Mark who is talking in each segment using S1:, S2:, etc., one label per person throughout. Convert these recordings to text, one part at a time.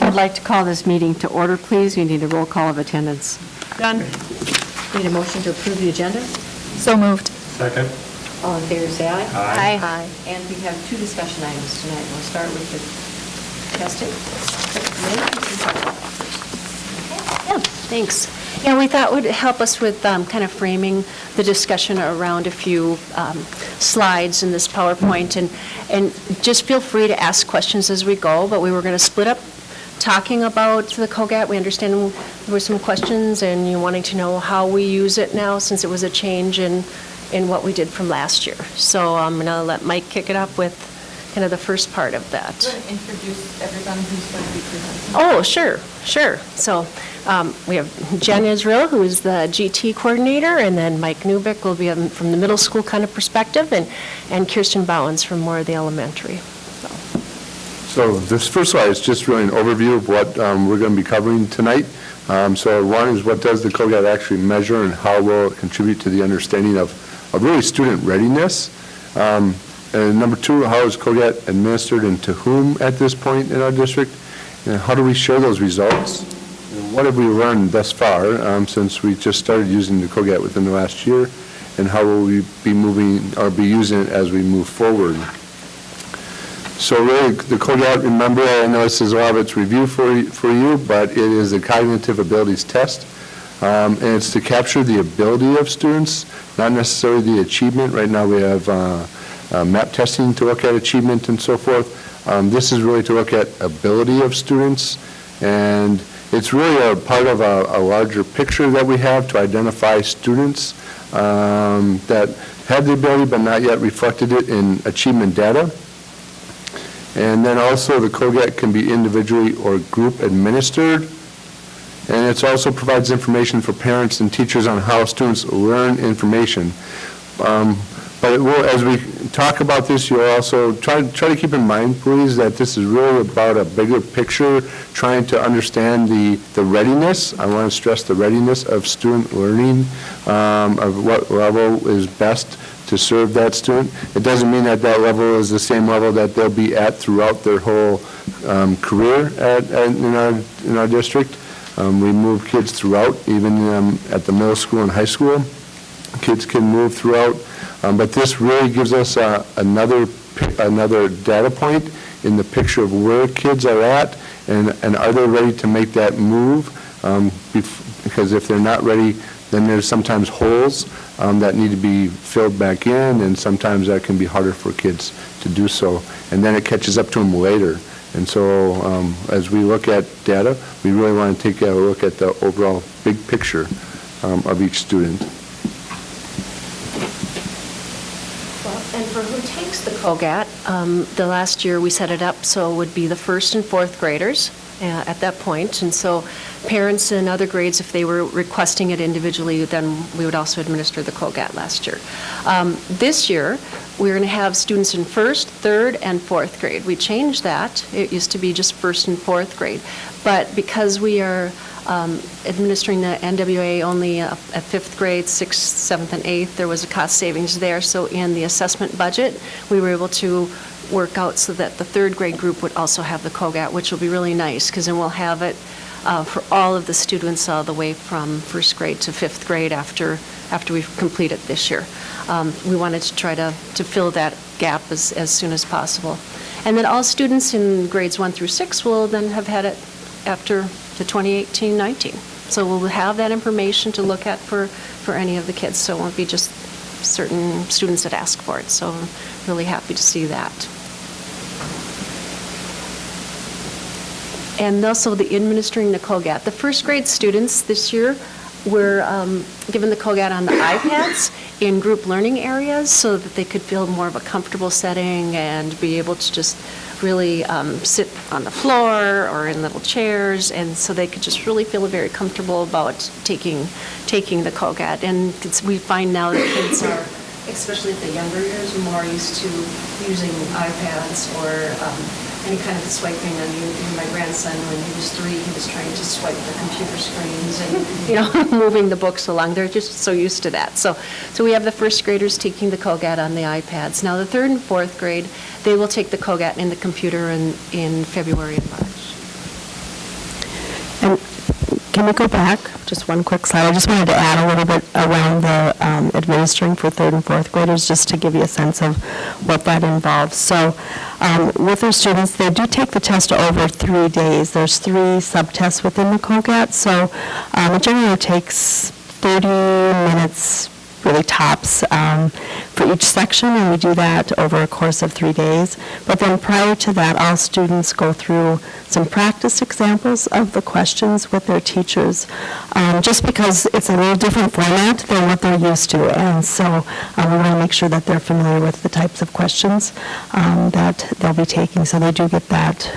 S1: I'd like to call this meeting to order, please. We need a roll call of attendance.
S2: Done.
S1: Need a motion to approve the agenda?
S2: So moved.
S3: Second.
S1: All in favor, say aye.
S2: Aye.
S1: And we have two discussion items tonight. We'll start with the testing.
S4: Yeah, thanks. Yeah, we thought would help us with kind of framing the discussion around a few slides in this PowerPoint, and just feel free to ask questions as we go, but we were going to split up talking about the COGAT. We understand there were some questions and you wanting to know how we use it now since it was a change in what we did from last year. So I'm going to let Mike kick it up with kind of the first part of that.
S2: Introduce everyone who's going to be presenting.
S4: Oh, sure. So we have Jen Israel, who is the GT coordinator, and then Mike Newbeck will be from the middle school kind of perspective, and Kirsten Bowens from more of the elementary.
S5: So this first slide is just really an overview of what we're going to be covering tonight. So one is, what does the COGAT actually measure and how will it contribute to the understanding of really student readiness? And number two, how is COGAT administered and to whom at this point in our district? And how do we share those results? And what have we learned thus far since we just started using the COGAT within the last year? And how will we be moving or be using it as we move forward? So really, the COGAT, remember, I know this is a lot of its review for you, but it is a cognitive abilities test. And it's to capture the ability of students, not necessarily the achievement. Right now we have MAP testing to look at achievement and so forth. This is really to look at ability of students, and it's really a part of a larger picture that we have to identify students that have the ability but not yet reflected it in achievement data. And then also the COGAT can be individually or group administered. And it also provides information for parents and teachers on how students learn information. But it will, as we talk about this, you'll also try to keep in mind, please, that this is really about a bigger picture, trying to understand the readiness. I want to stress the readiness of student learning, of what level is best to serve that student. It doesn't mean that level is the same level that they'll be at throughout their whole career in our district. We move kids throughout, even at the middle school and high school. Kids can move throughout, but this really gives us another data point in the picture of where kids are at and are they ready to make that move, because if they're not ready, then there's sometimes holes that need to be filled back in, and sometimes that can be harder for kids to do so, and then it catches up to them later. And so as we look at data, we really want to take a look at the overall big picture of each student.
S4: And for who takes the COGAT, the last year we set it up so it would be the first and fourth graders at that point. And so parents in other grades, if they were requesting it individually, then we would also administer the COGAT last year. This year, we're going to have students in first, third, and fourth grade. We changed that. It used to be just first and fourth grade. But because we are administering the NWA only at fifth grade, sixth, seventh, and eighth, there was a cost savings there. So in the assessment budget, we were able to work out so that the third grade group would also have the COGAT, which will be really nice, because then we'll have it for all of the students all the way from first grade to fifth grade after we've completed this year. We wanted to try to fill that gap as soon as possible. And then all students in grades 1 through 6 will then have had it after the 2018-19. So we'll have that information to look at for any of the kids, so it won't be just certain students that ask for it. So I'm really happy to see that. And also the administering the COGAT. The first grade students this year were given the COGAT on the iPads in group learning areas so that they could feel more of a comfortable setting and be able to just really sit on the floor or in little chairs, and so they could just really feel very comfortable about taking the COGAT. And we find now that kids are especially at the younger years, more used to using iPads or any kind of swiping. I mean, my grandson, when he was 3, he was trying to swipe the computer screens and, moving the books along. They're just so used to that. So we have the first graders taking the COGAT on the iPads. Now, the 3rd and 4th grade, they will take the COGAT in the computer in February and March.
S3: And can we go back just one quick slide? I just wanted to add a little bit around the administering for 3rd and 4th graders, just to give you a sense of what that involves. So with our students, they do take the test over 3 days. There's 3 subtests within the COGAT, so it generally takes 30 minutes, really tops, for each section, and we do that over a course of 3 days. But then prior to that, all students go through some practice examples of the questions with their teachers, just because it's a little different format than what they're used to. And so we want to make sure that they're familiar with the types of questions that they'll be taking. So they do get that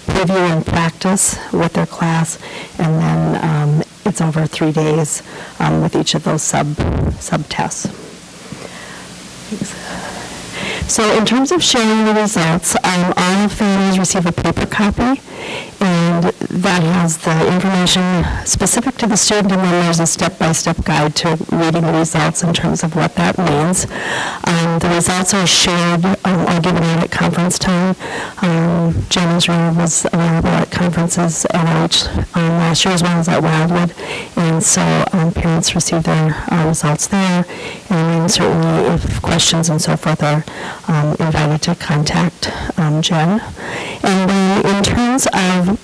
S3: preview and practice with their class, and then it's over 3 days with each of those sub-tests. So in terms of sharing the results, all families receive a paper copy, and that has the information specific to the student, and then there's a step-by-step guide to reading the results in terms of what that means. The results are shared or given out at conference time. Jenna's room was available at conferences at NIH last year as well as at Wildwood, and so parents receive their results there, and then certainly if questions and so forth are invited to contact Jen. And then in terms of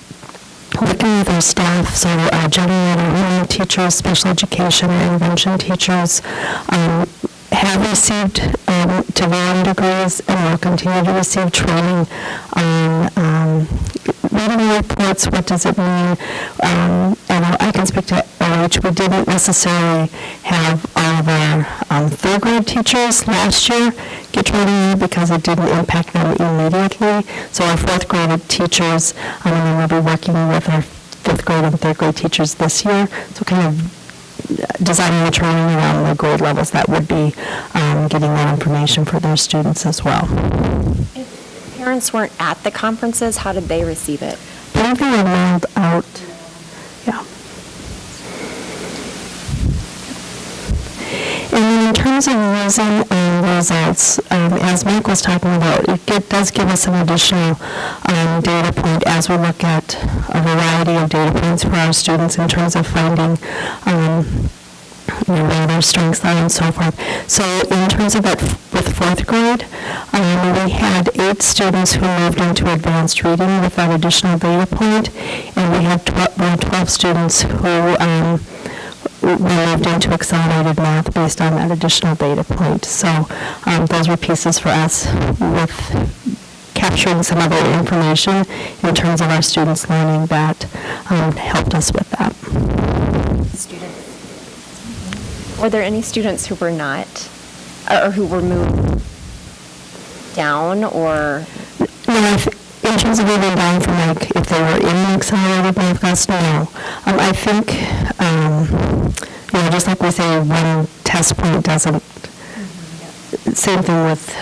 S3: working with our staff, so general enrollment teachers, special education, and intervention teachers have received to varying degrees and will continue to receive training on reading reports, what does it mean, and I can speak to OH. We didn't necessarily have all of our 3rd grade teachers last year get training because it didn't impact them immediately. So our 4th grade teachers, and then we'll be working with our 5th grade and 3rd grade teachers this year. So kind of designing the training around the grade levels that would be getting that information for their students as well.
S6: If parents weren't at the conferences, how did they receive it?
S3: I think they were mailed out, yeah. And then in terms of using the results, as Mike was talking about, it does give us an additional data point as we look at a variety of data points for our students in terms of finding where their strengths are and so forth. So in terms of that with 4th grade, we had 8 students who moved into advanced reading with that additional data point, and we had 12 students who we moved into accelerated math based on that additional data point. So those were pieces for us with capturing some other information in terms of our students learning that helped us with that.
S6: Students. Were there any students who were not, or who were moved down, or?
S3: No, in terms of moving down from, like, if they were in the accelerated math class, no. I think, just like we say, one test point doesn't, same thing with,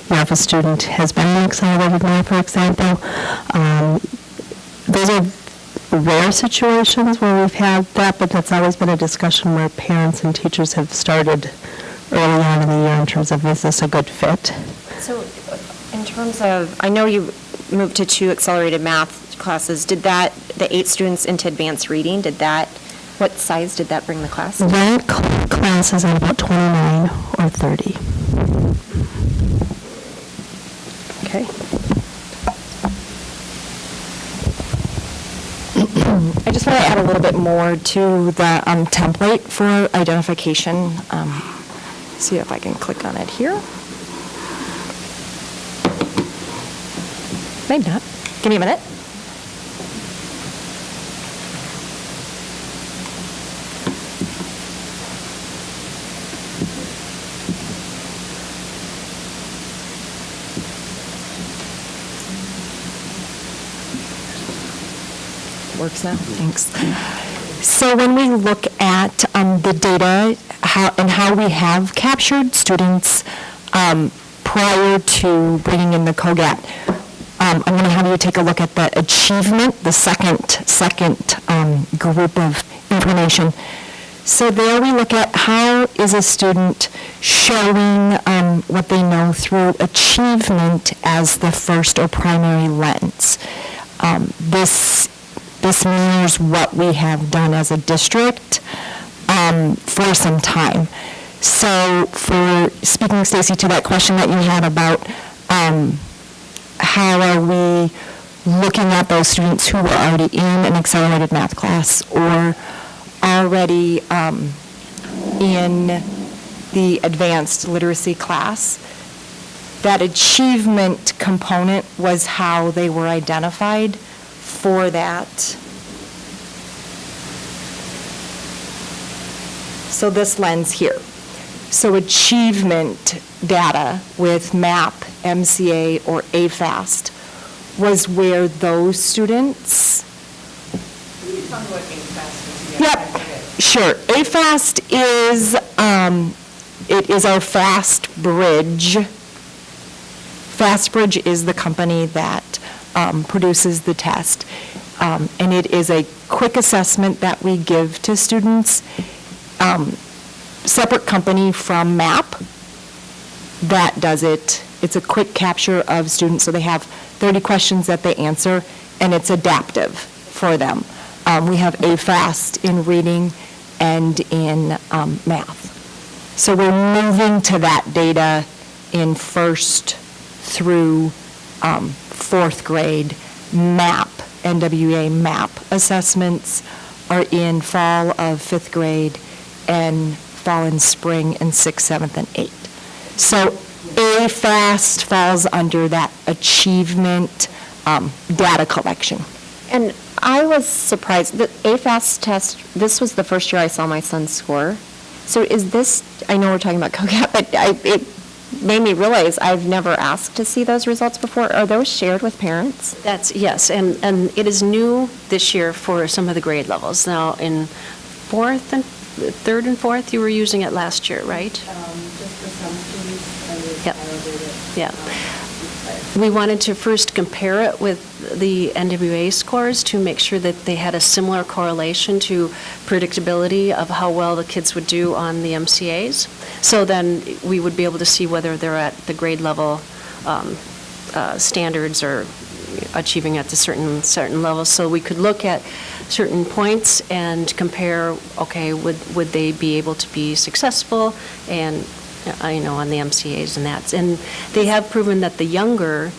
S3: if a student has been in accelerated math, for example, those are rare situations where we've had that, but that's always been a discussion where parents and teachers have started early on in the year in terms of, is this a good fit?
S6: So in terms of, I know you moved to 2 accelerated math classes. Did that, the 8 students into advanced reading, what size did that bring the class to?
S3: That class is at about 29 or 30.
S6: Okay. I just want to add a little bit more to the template for identification. See if I can click on it here. Maybe not. Give me a minute. Works now. Thanks.
S3: So when we look at the data how we have captured students prior to bringing in the COGAT, I'm going to have you take a look at the achievement, the second group of information. So there we look at how is a student showing what they know through achievement as the first or primary lens. This mirrors what we have done as a district for some time. So for speaking, Stacy, to that question that you had about how are we looking at those students who were already in an accelerated math class or already in the advanced literacy class, that achievement component was how they were identified for that. So this lens here. So achievement data with MAP, MCA, or AFAST was where those students. Yep, sure. AFAST is, it is our Fast Bridge. Fast Bridge is the company that produces the test. And it is a quick assessment that we give to students. Separate company from MAP that does it. It's a quick capture of students, so they have 30 questions that they answer, and it's adaptive for them. We have AFAST in reading and in math. So we're moving to that data in first through fourth grade. MAP, NWA MAP assessments are in fall of fifth grade and fall and spring in 6th, 7th, and 8th. So AFAST falls under that achievement data collection.
S6: And I was surprised, the AFAST test, this was the first year I saw my son score. So is this, I know we're talking about COGAT, but it made me realize I've never asked to see those results before. Are those shared with parents?
S4: Yes, and it is new this year for some of the grade levels. Now, in third and fourth, you were using it last year, right?
S1: Just for some students,
S4: Yep. We wanted to first compare it with the NWA scores to make sure that they had a similar correlation to predictability of how well the kids would do on the MCAs. So then we would be able to see whether they're at the grade level standards or achieving at the certain levels. So we could look at certain points and compare, okay, would they be able to be successful and on the MCAs and that. And they have proven that the younger,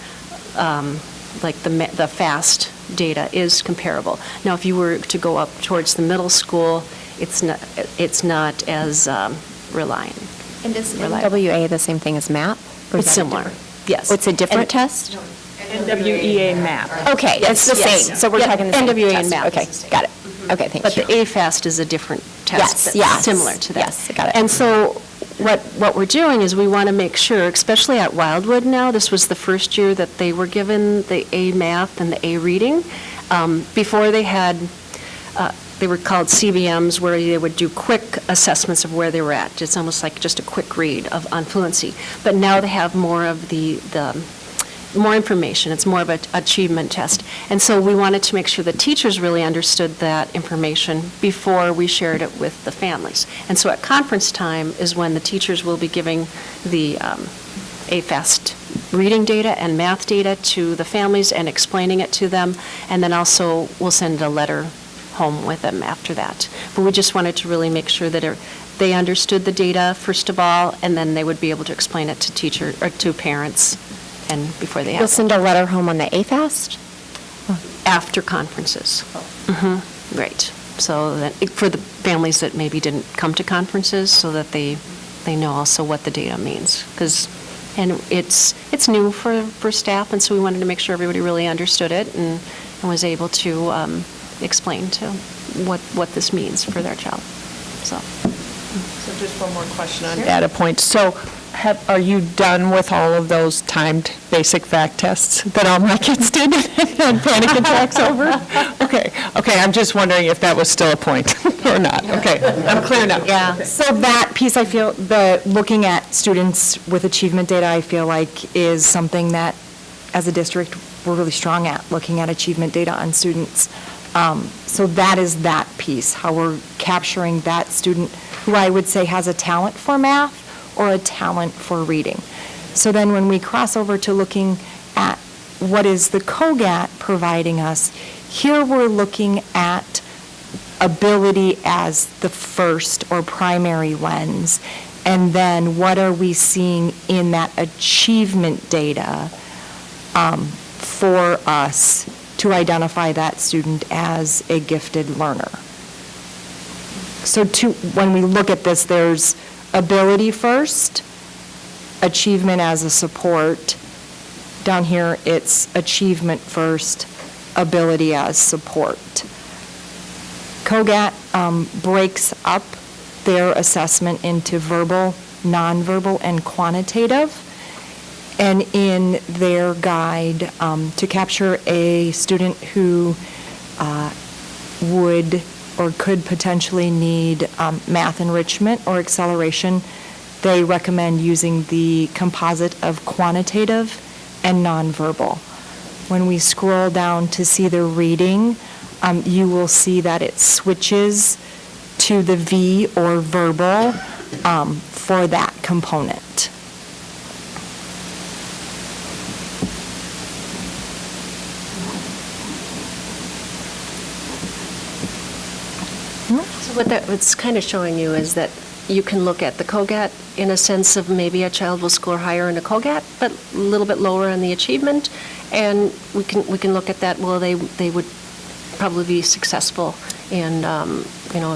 S4: like the FAST data is comparable. Now, if you were to go up towards the middle school, it's not as reliant.
S6: And is NWA the same thing as MAP? Or is
S4: It's
S6: that a
S4: similar,
S6: different-
S4: yes.
S6: Oh, it's a different test?
S2: NWEA MAP.
S6: Okay, it's the
S4: Yes.
S6: same, so we're
S4: Yep,
S6: talking the same
S4: NWA
S6: test.
S4: and MAP is
S6: Okay,
S4: the same.
S6: got it. Okay, thank
S4: But
S6: you.
S4: the AFAST is a different test.
S6: Yes.
S4: Similar to that.
S6: Yes, got it.
S4: And so what we're doing is we want to make sure, especially at Wildwood now, this was the first year that they were given the A math and the A reading. Before they had, they were called CBMs, where they would do quick assessments of where they were at. It's almost like just a quick read on fluency. But now they have more of the more information. It's more of an achievement test. And so we wanted to make sure the teachers really understood that information before we shared it with the families. And so at conference time is when the teachers will be giving the AFAST reading data and math data to the families and explaining it to them. And then also we'll send a letter home with them after that. But we just wanted to really make sure that they understood the data, first of all, and then they would be able to explain it to teacher or to parents and before they
S6: You'll
S4: have
S6: send a letter home on the AFAST?
S4: after conferences. Right. So that, for the families that maybe didn't come to conferences, so that they know also what the data means. And it's new for staff, and so we wanted to make sure everybody really understood it and was able to explain to what this means for their child. So.
S2: So just one more question on data points. So Are you done with all of those timed basic fact tests that all my kids did and panic attacks over? Okay, I'm just wondering if that was still a point or not. Okay, I'm clear now.
S7: Yeah, so that piece, I feel, looking at students with achievement data, I feel like is something that, as a district, we're really strong at, looking at achievement data on students. So that is that piece, how we're capturing that student who I would say has a talent for math or a talent for reading. So then when we cross over to looking at what is the COGAT providing us, here we're looking at ability as the first or primary lens, and then what are we seeing in that achievement data for us to identify that student as a gifted learner. So when we look at this, there's ability first, achievement as a support. Down here, it's achievement first, ability as support. COGAT breaks up their assessment into verbal, nonverbal, and quantitative. And in their guide, to capture a student who would or could potentially need math enrichment or acceleration, they recommend using the composite of quantitative and nonverbal. When we scroll down to see the reading, you will see that it switches to the V or verbal for that component.
S4: So what it's kind of showing you is that you can look at the COGAT in a sense of maybe a child will score higher in a COGAT, but a little bit lower in the achievement, and we can look at that, well, they would probably be successful in,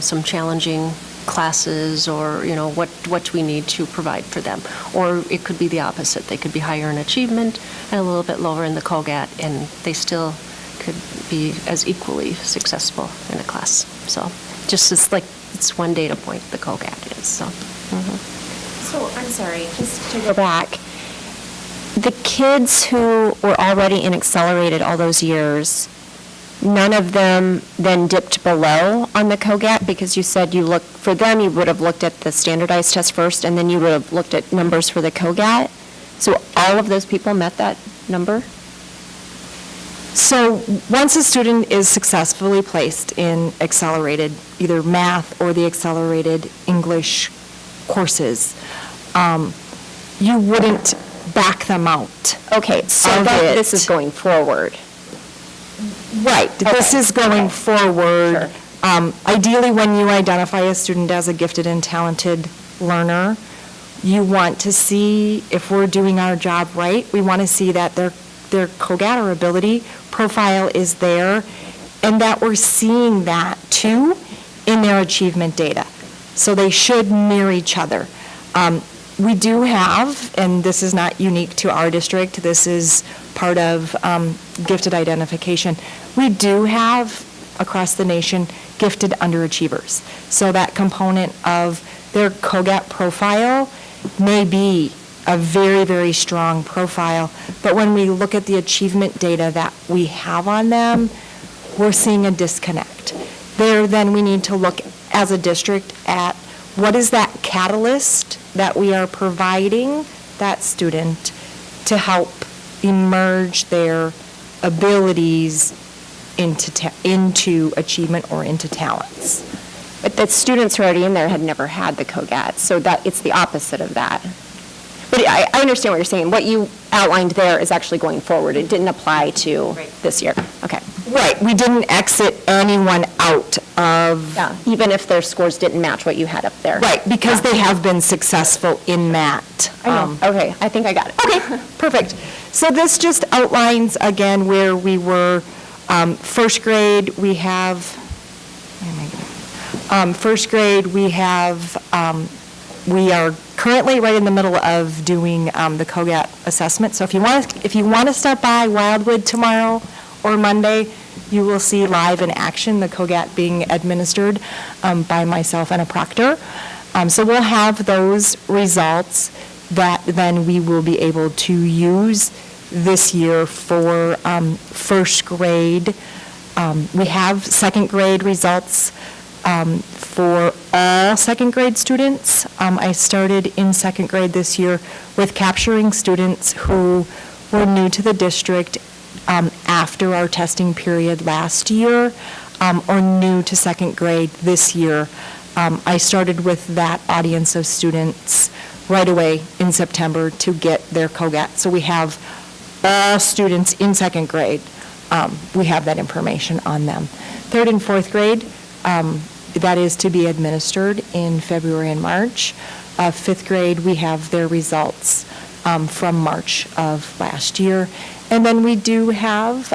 S4: some challenging classes, or, what do we need to provide for them? Or it could be the opposite. They could be higher in achievement and a little bit lower in the COGAT, and they still could be as equally successful in a class. So just it's one data point, the COGAT is, so.
S6: So, I'm sorry, just to go back, the kids who were already in accelerated all those years, none of them then dipped below on the COGAT, because you said you would have looked at the standardized test first, and then you would have looked at numbers for the COGAT? So all of those people met that number?
S7: So once a student is successfully placed in accelerated, either math or the accelerated English courses, you wouldn't back them out.
S6: Okay, so this is going forward.
S7: Right, this is going forward.
S6: Sure.
S7: Ideally, when you identify a student as a gifted and talented learner, you want to see, if we're doing our job right, we want to see that their COGAT or ability profile is there, and that we're seeing that too in their achievement data. So they should mirror each other. We do have, and this is not unique to our district, this is part of gifted identification, we do have across the nation gifted underachievers. So that component of their COGAT profile may be a very, very strong profile, but when we look at the achievement data that we have on them, we're seeing a disconnect. There, then we need to look as a district at what is that catalyst that we are providing that student to help emerge their abilities into achievement or into talents.
S6: But the students who are already in there had never had the COGAT, so that it's the opposite of that. But I understand what you're saying. What you outlined there is actually going forward. It didn't apply to this year. Okay.
S7: Right, we didn't exit anyone out of.
S6: Yeah, even if their scores didn't match what you had up there.
S7: Right, because they have been successful in that.
S6: I know. Okay, I think I got it.
S7: Okay, perfect. So this just outlines, again, where we were. First grade, we have, first grade, we are currently right in the middle of doing the COGAT assessment. So if you want to stop by Wildwood tomorrow or Monday, you will see live in action the COGAT being administered by myself and a proctor. So we'll have those results. that then we will be able to use this year for first grade. We have second grade results for all second grade students. I started in second grade this year with capturing students who were new to the district after our testing period last year, or new to second grade this year. I started with that audience of students right away in September to get their COGAT. So we have all students in second grade, we have that information on them. Third and fourth grade, that is to be administered in February and March. Fifth grade, we have their results from March of last year. And then we do have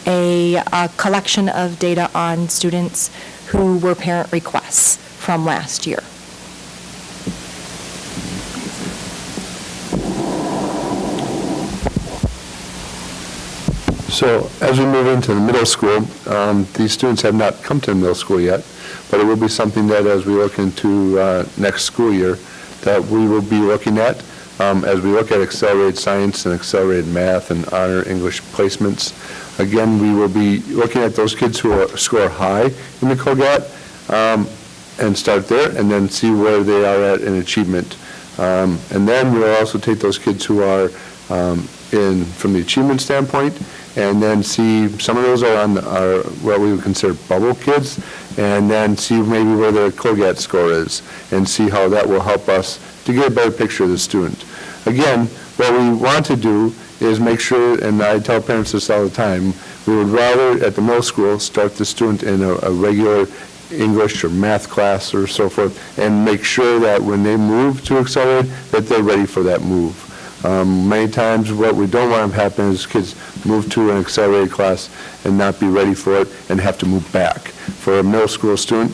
S7: a collection of data on students who were parent requests from last year.
S5: So as we move into the middle school, these students have not come to the middle school yet, but it will be something that as we look into next school year, that we will be looking at as we look at accelerated science and accelerated math and honor English placements. Again, we will be looking at those kids who score high in the COGAT and start there, and then see where they are at in achievement. And then we'll also take those kids who are in from the achievement standpoint, and then see some of those are on what we would consider bubble kids, and then see maybe where their COGAT score is, and see how that will help us to get a better picture of the student. Again, what we want to do is make sure, and I tell parents this all the time, we would rather at the middle school start the student in a regular English or math class or so forth, and make sure that when they move to accelerate, that they're ready for that move. Many times what we don't want to happen is kids move to an accelerated class and not be ready for it and have to move back. For a middle school student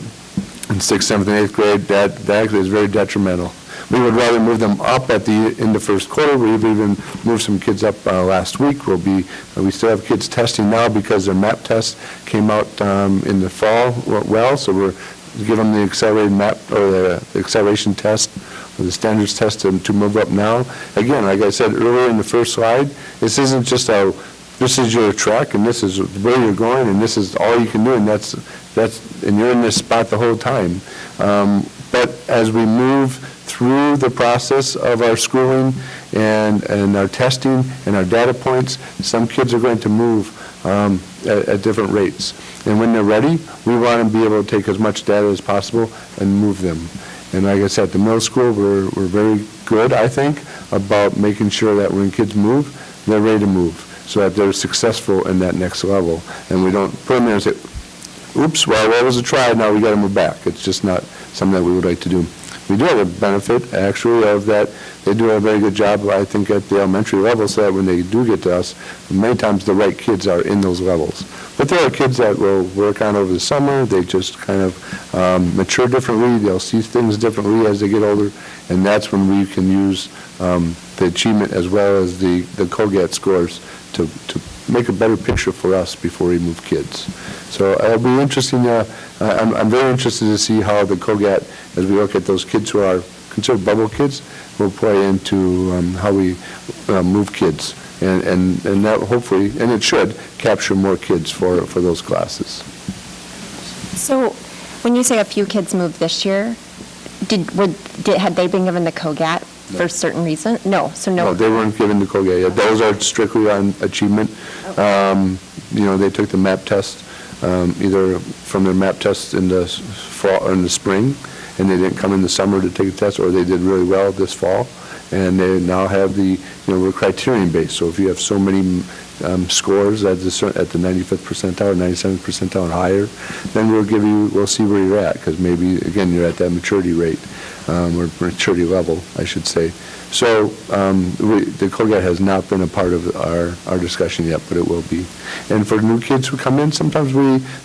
S5: in 6th, 7th, and 8th grade, that actually is very detrimental. We would rather move them up at the end of first quarter. We've even moved some kids up last week. We still have kids testing now because their MAP test came out in the fall well, so we're giving them the accelerated MAP or the acceleration test or the standards test to move up now. Again, like I said earlier in the first slide, this isn't just this is your track and this is where you're going and this is all you can do, and and you're in this spot the whole time. But as we move through the process of our schooling and our testing and our data points, some kids are going to move at different rates. And when they're ready, we want to be able to take as much data as possible and move them. And like I said, at the middle school, we're very good, I think, about making sure that when kids move, they're ready to move, so that they're successful in that next level. And we don't put them there and say, oops, well, that was a try, now we got to move back. It's just not something that we would like to do. We do have a benefit, actually, of that. They do a very good job, I think, at the elementary level, so that when they do get to us, many times the right kids are in those levels. But there are kids that will work on over the summer. They just kind of mature differently. They'll see things differently as they get older, and that's when we can use the achievement as well as the COGAT scores to make a better picture for us before we move kids. So it'll be interesting. I'm very interested to see how the COGAT, as we look at those kids who are considered bubble kids, will play into how we move kids. And that hopefully, and it should, capture more kids for those classes.
S6: So when you say a few kids moved this year, had they been given the COGAT for a certain reason? No, so no.
S5: No, they weren't given the COGAT yet. Those are strictly on achievement. They took the MAP test, either from their MAP test in the fall or in the spring, and they didn't come in the summer to take the test, or they did really well this fall, and they now have we're criterion based. So if you have so many scores at the 95th percentile or 97th percentile and higher, then we'll see where you're at, because maybe, again, you're at that maturity rate, or maturity level, I should say. So the COGAT has not been a part of our discussion yet, but it will be. And for new kids who come in, sometimes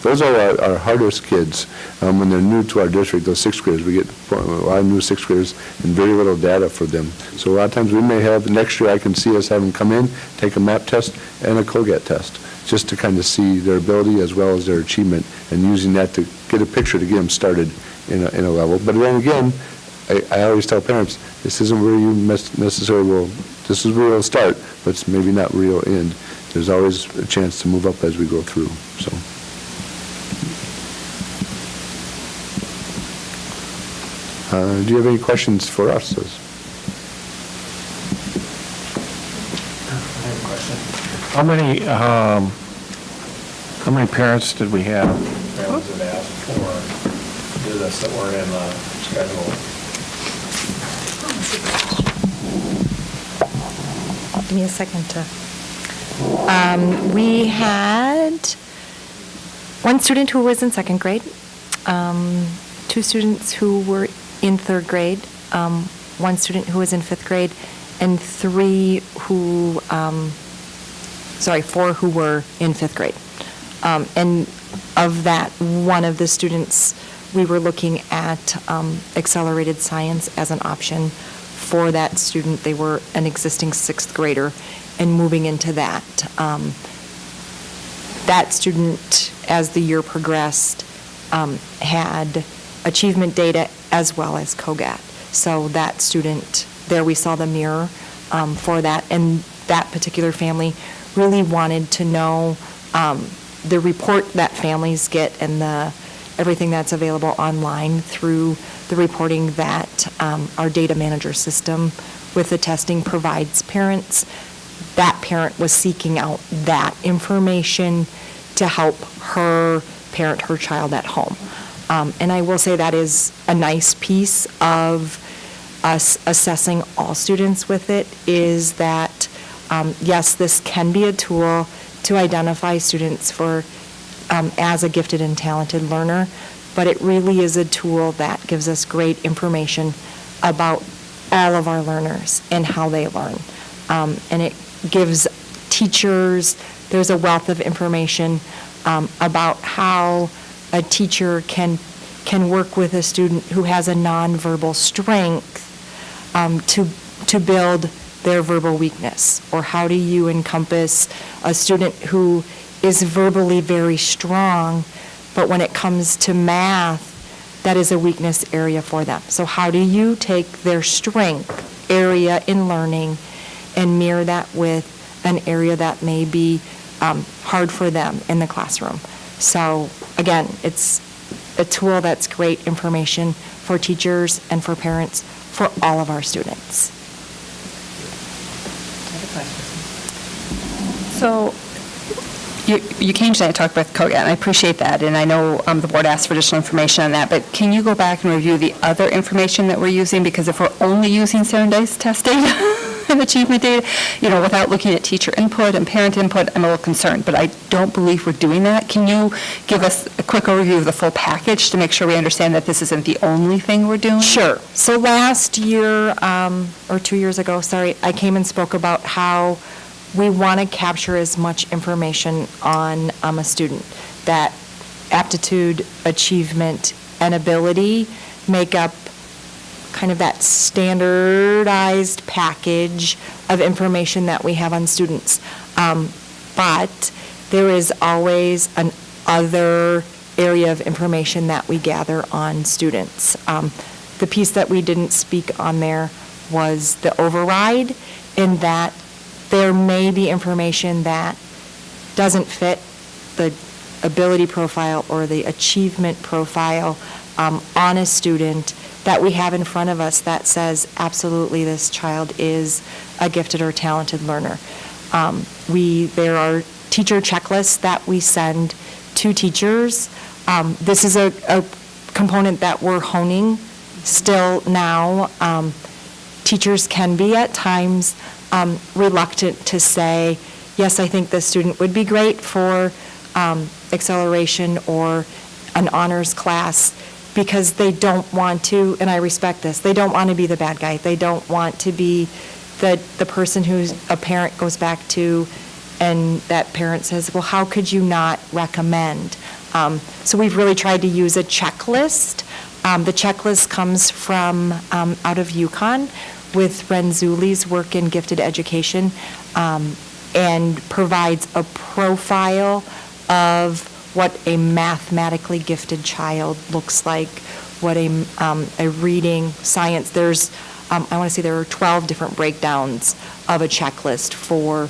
S5: those are our hardest kids when they're new to our district, those sixth graders. We get a lot of new sixth graders and very little data for them. So a lot of times we may have, next year I can see us have them come in, take a MAP test and a COGAT test, just to kind of see their ability as well as their achievement, and using that to get a picture to get them started in a level. But then again, I always tell parents, this isn't where you necessarily will, this is where it'll start, but it's maybe not where it'll end. There's always a chance to move up as we go through, so. Do you have any questions for us?
S8: I have a question. How many parents did we have, families that asked for to do this that were in the schedule?
S7: Give me a second to, we had one student who was in second grade, two students who were in third grade, one student who was in fifth grade, and four who were in fifth grade. And of that, one of the students, we were looking at accelerated science as an option for that student. They were an existing sixth grader and moving into that. That student, as the year progressed, had achievement data as well as COGAT. So that student, there we saw the mirror for that. And that particular family really wanted to know the report that families get and everything that's available online through the reporting that our data manager system with the testing provides parents. That parent was seeking out that information to help her parent her child at home. And I will say that is a nice piece of us assessing all students with it, is that, yes, this can be a tool to identify students for as a gifted and talented learner, but it really is a tool that gives us great information about all of our learners and how they learn. And it gives teachers, there's a wealth of information about how a teacher can work with a student who has a nonverbal strength to build their verbal weakness? Or how do you encompass a student who is verbally very strong, but when it comes to math, that is a weakness area for them? So how do you take their strength area in learning and mirror that with an area that may be hard for them in the classroom? So again, it's a tool that's great information for teachers and for parents for all of our students.
S9: So you came tonight to talk about COGAT, and I appreciate that, and I know the board asked for additional information on that, but can you go back and review the other information that we're using? Because if we're only using standardized test data and achievement data, without looking at teacher input and parent input, I'm a little concerned, but I don't believe we're doing that. Can you give us a quick overview of the full package to make sure we understand that this isn't the only thing we're doing?
S7: Sure. So last year, or 2 years ago, I came and spoke about how we want to capture as much information on a student. That aptitude, achievement, and ability make up kind of that standardized package of information that we have on students. But there is always an other area of information that we gather on students. The piece that we didn't speak on there was the override, in that there may be information that doesn't fit the ability profile or the achievement profile on a student that we have in front of us that says, absolutely, this child is a gifted or talented learner. There are teacher checklists that we send to teachers. This is a component that we're honing still now. Teachers can be at times reluctant to say, yes, I think this student would be great for acceleration or an honors class, because they don't want to, and I respect this, they don't want to be the bad guy. They don't want to be the person who's a parent goes back to, and that parent says, well, how could you not recommend? So we've really tried to use a checklist. The checklist comes from out of UConn with Renzuli's work in gifted education, and provides a profile of what a mathematically gifted child looks like, what a reading, science, there's, I want to say there are 12 different breakdowns of a checklist for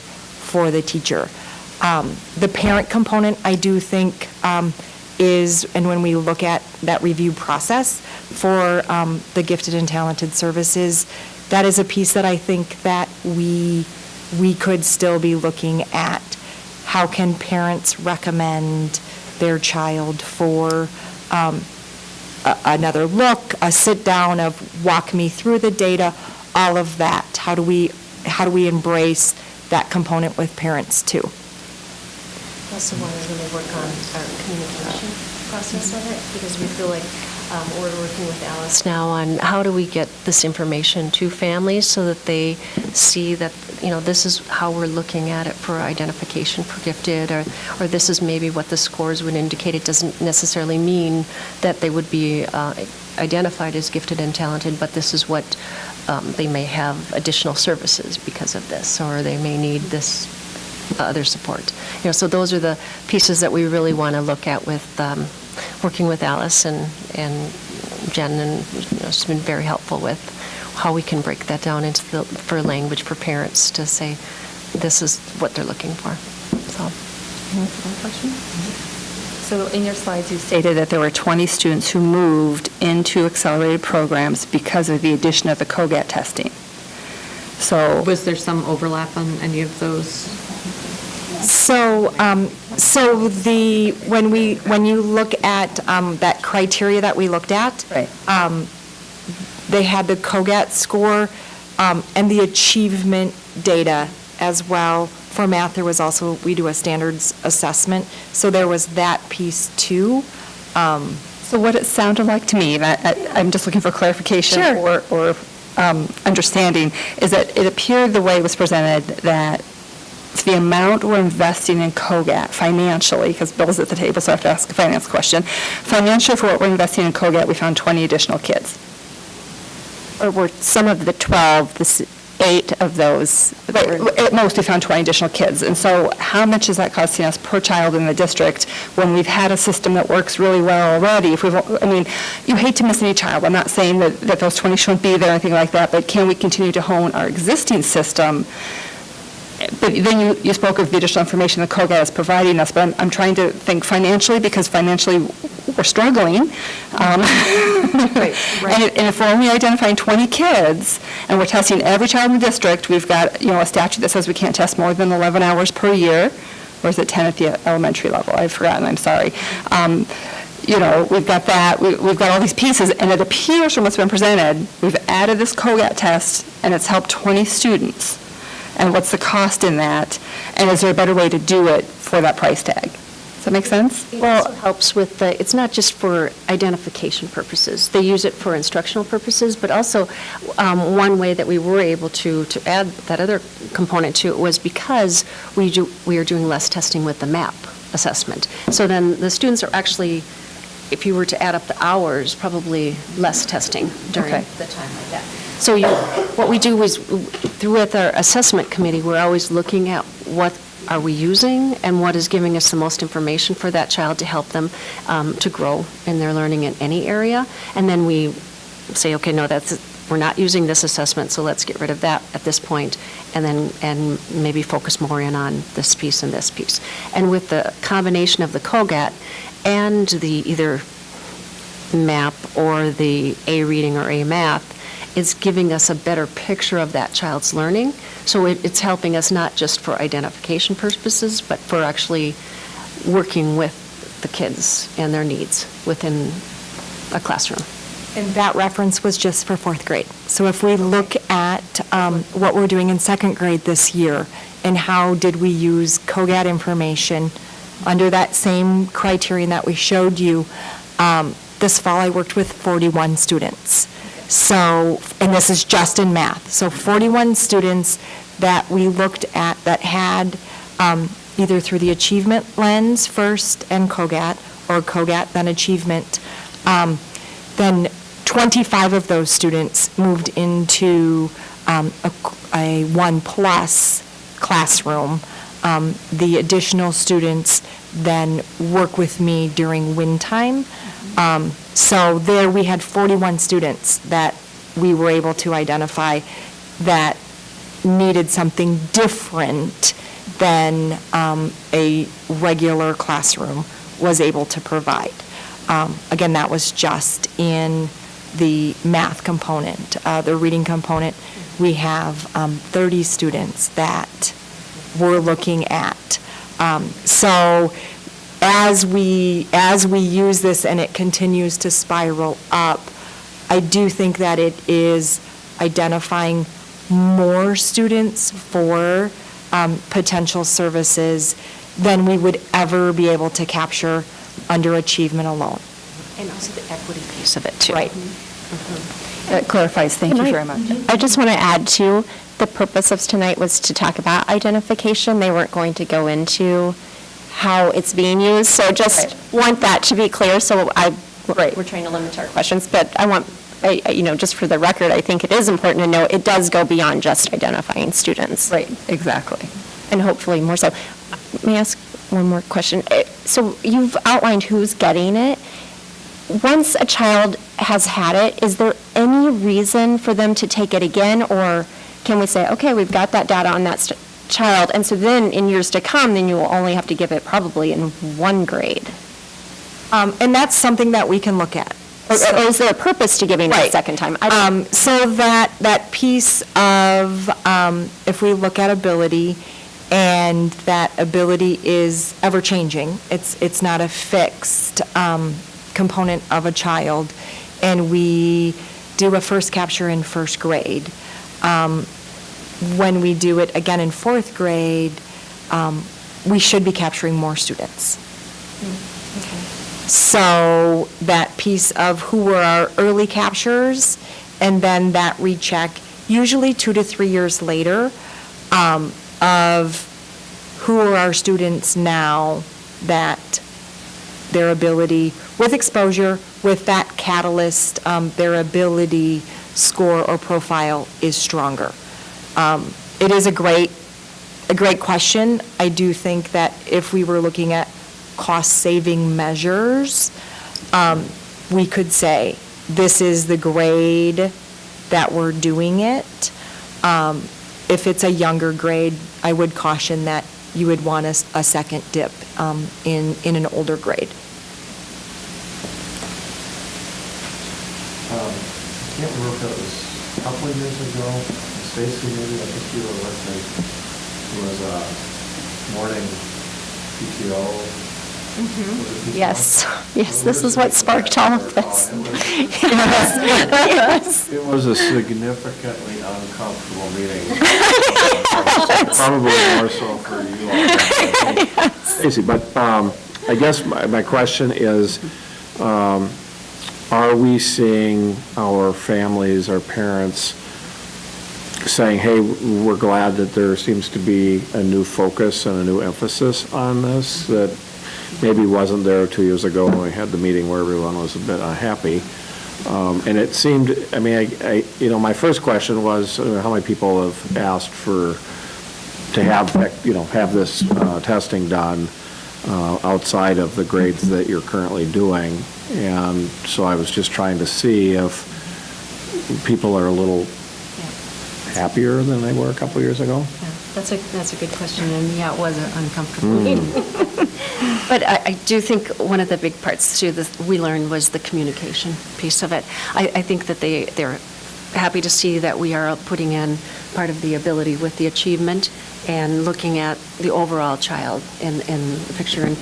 S7: the teacher. The parent component, I do think, is, and when we look at that review process for the gifted and talented services, that is a piece that I think that we could still be looking at. How can parents recommend their child for another look, a sit-down of walk me through the data, all of that? How do we embrace that component with parents too?
S4: Also want to really work on our communication process of it, because we feel like we're working with Alice now on how do we get this information to families so that they see that, this is how we're looking at it for identification for gifted, or this is maybe what the scores would indicate. It doesn't necessarily mean that they would be identified as gifted and talented, but this is what they may have additional services because of this, or they may need this other support. So those are the pieces that we really want to look at with working with Alice and Jen, and she's been very helpful with how we can break that down for language for parents to say this is what they're looking for. So.
S9: So in your slides, you stated that there were 20 students who moved into accelerated programs because of the addition of the COGAT testing. So
S1: Was there some overlap on any of those?
S7: So, when you look at that criteria that we looked at,
S9: Right.
S7: They had the COGAT score and the achievement data as well. For math, there was also, we do a standards assessment, so there was that piece too.
S9: So what it sounded like to me, and I'm just looking for clarification
S7: Sure.
S9: or understanding, is that it appeared the way it was presented that the amount we're investing in COGAT financially, because Bill's at the table, so I have to ask a finance question. Financially, for what we're investing in COGAT, we found 20 additional kids.
S6: Or were some of the 12, 8 of those?
S9: Right, at most, we found 20 additional kids. And so how much is that costing us per child in the district when we've had a system that works really well already? You hate to miss any child. I'm not saying that those 20 shouldn't be there or anything like that, but can we continue to hone our existing system? But then you spoke of the additional information that COGAT is providing us, but I'm trying to think financially, because financially we're struggling. And if we're only identifying 20 kids and we're testing every child in the district, we've got, a statute that says we can't test more than 11 hours per year, or is it 10 at the elementary level? I've forgotten, I'm sorry. We've got that, we've got all these pieces, and it appears from what's been presented, we've added this COGAT test, and it's helped 20 students. And what's the cost in that? And is there a better way to do it for that price tag? Does that make sense?
S4: It also helps with it's not just for identification purposes. They use it for instructional purposes, but also one way that we were able to add that other component to it was because we are doing less testing with the MAP assessment. So then the students are actually, if you were to add up the hours, probably less testing during the time like that. So what we do is, with our assessment committee, we're always looking at what are we using and what is giving us the most information for that child to help them to grow in their learning in any area. And then we say, okay, no, we're not using this assessment, so let's get rid of that at this point, and maybe focus more in on this piece and this piece. And with the combination of the COGAT and the either MAP or the A reading or A math, is giving us a better picture of that child's learning. So it's helping us not just for identification purposes, but for actually working with the kids and their needs within a classroom.
S7: And that reference was just for 4th grade. So if we look at what we're doing in 2nd grade this year, and how did we use COGAT information under that same criterion that we showed you, this fall I worked with 41 students. So, and this is just in math. So 41 students that we looked at that had either through the achievement lens first and COGAT, or COGAT then achievement, then 25 of those students moved into a 1+ classroom. The additional students then work with me during win time. So there, we had 41 students that we were able to identify that needed something different than a regular classroom was able to provide. Again, that was just in the math component. The reading component, we have 30 students that we're looking at. So as we use this and it continues to spiral up, I do think that it is identifying more students for potential services than we would ever be able to capture under achievement alone.
S4: And also the equity piece of it, too.
S7: Right.
S9: That clarifies, thank you very much.
S6: I just want to add, too, the purpose of tonight was to talk about identification. They weren't going to go into how it's being used, so just want that to be clear, so we're trying to limit our questions, but I want, just for the record, I think it is important to know it does go beyond just identifying students.
S9: Right, exactly.
S6: And hopefully more so. May I ask one more question? So you've outlined who's getting it. Once a child has had it, is there any reason for them to take it again? Or can we say, okay, we've got that data on that child, and so then in years to come, then you will only have to give it probably in one grade?
S7: And that's something that we can look at.
S6: Or is there a purpose to giving it a
S7: Right.
S6: second time?
S7: So that piece of, if we look at ability, and that ability is ever-changing, it's not a fixed component of a child, and we do a first capture in first grade. When we do it again in fourth grade, we should be capturing more students. So that piece of who were our early captures, and then that recheck, usually 2 to 3 years later, of who are our students now that their ability, with exposure, with that catalyst, their ability score or profile is stronger. It is a great question. I do think that if we were looking at cost-saving measures, we could say, this is the grade that we're doing it. If it's a younger grade, I would caution that you would want a second dip in an older grade.
S8: I can't remember if it was a couple of years ago, Stacy, maybe, I think you were with me, it was a morning PTO. Was it PTO?
S6: Yes, this is what sparked all of this.
S8: It was a significantly uncomfortable meeting. Probably more so for you all.
S10: Stacy, but I guess my question is, are we seeing our families, our parents saying, hey, we're glad that there seems to be a new focus and a new emphasis on this that maybe wasn't there 2 years ago when we had the meeting where everyone was a bit unhappy? And it seemed, I mean, my first question was how many people have asked to have this testing done outside of the grades that you're currently doing. And so I was just trying to see if people are a little happier than they were a couple years ago.
S1: That's a good question, and yeah, it was an uncomfortable meeting. But I do think one of the big parts, too, that we learned was the communication piece of it. I think that they're happy to see that we are putting in part of the ability with the achievement and looking at the overall child in the picture and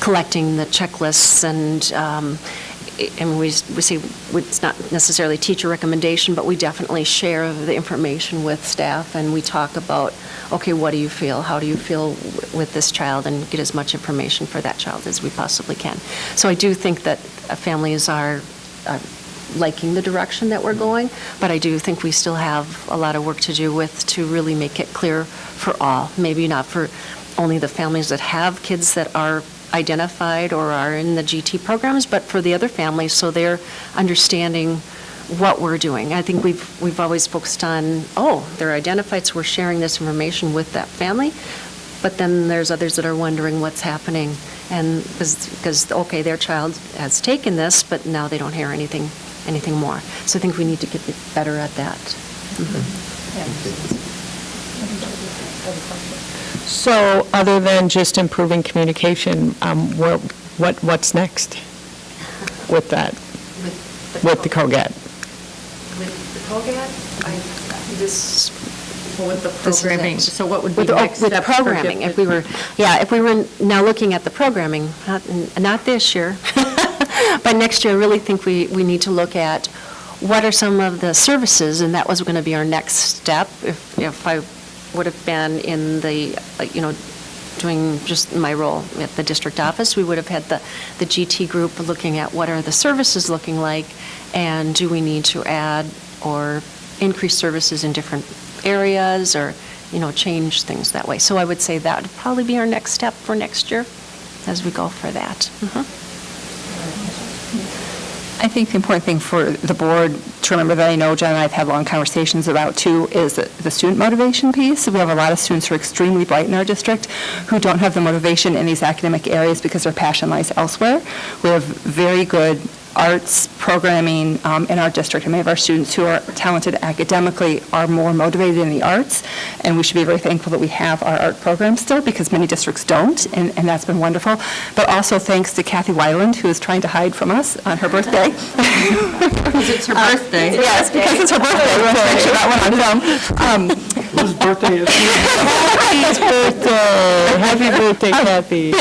S1: collecting the checklists and we say it's not necessarily teacher recommendation, but we definitely share the information with staff, and we talk about, okay, what do you feel? How do you feel with this child? And get as much information for that child as we possibly can. So I do think that families are liking the direction that we're going, but I do think we still have a lot of work to do to really make it clear for all, maybe not for only the families that have kids that are identified or are in the GT programs, but for the other families, so they're understanding what we're doing. I think we've always focused on, they're identified, so we're sharing this information with that family, But then there's others that are wondering what's happening, and because, okay, their child has taken this, but now they don't hear anything more. So I think we need to get better at that.
S2: So other than just improving communication, what's next with that, with the COGAT?
S1: With the COGAT, with the
S7: Programming. So what would be next
S1: With
S7: steps for
S1: programming, if we were now looking at the programming, not this year, but next year, I really think we need to look at what are some of the services, and that was going to be our next step. If I would have been in the, doing just my role at the district office, we would have had the GT group looking at what are the services looking like, and do we need to add or increase services in different areas, or, change things that way. So I would say that would probably be our next step for next year as we go for that.
S9: I think the important thing for the board to remember that I know Jen and I have had long conversations about too is the student motivation piece. We have a lot of students who are extremely bright in our district who don't have the motivation in these academic areas because their passion lies elsewhere. We have very good arts programming in our district, and many of our students who are talented academically are more motivated in the arts, and we should be very thankful that we have our art programs still, because many districts don't, and that's been wonderful. But also thanks to Kathy Weiland, who is trying to hide from us on her birthday.
S7: Because it's her birthday.
S9: Yes, because it's her birthday. We want to make sure that went on film.
S10: Whose birthday is it?
S2: Happy birthday. Happy birthday, Kathy.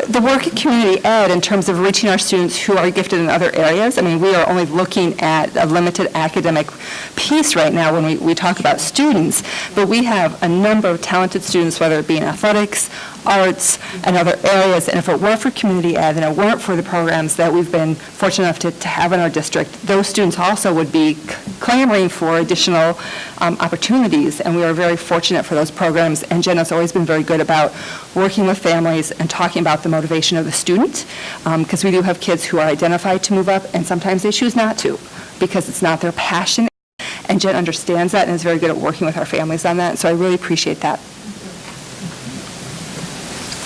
S9: The work at community ed in terms of reaching our students who are gifted in other areas, I mean, we are only looking at a limited academic piece right now when we talk about students, but we have a number of talented students, whether it be in athletics, arts, and other areas, and if it weren't for community ed and it weren't for the programs that we've been fortunate enough to have in our district, those students also would be clamoring for additional opportunities, and we are very fortunate for those programs, and Jen has always been very good about working with families and talking about the motivation of the student, because we do have kids who are identified to move up, and sometimes they choose not to, because it's not their passion, and Jen understands that and is very good at working with our families on that, so I really appreciate that.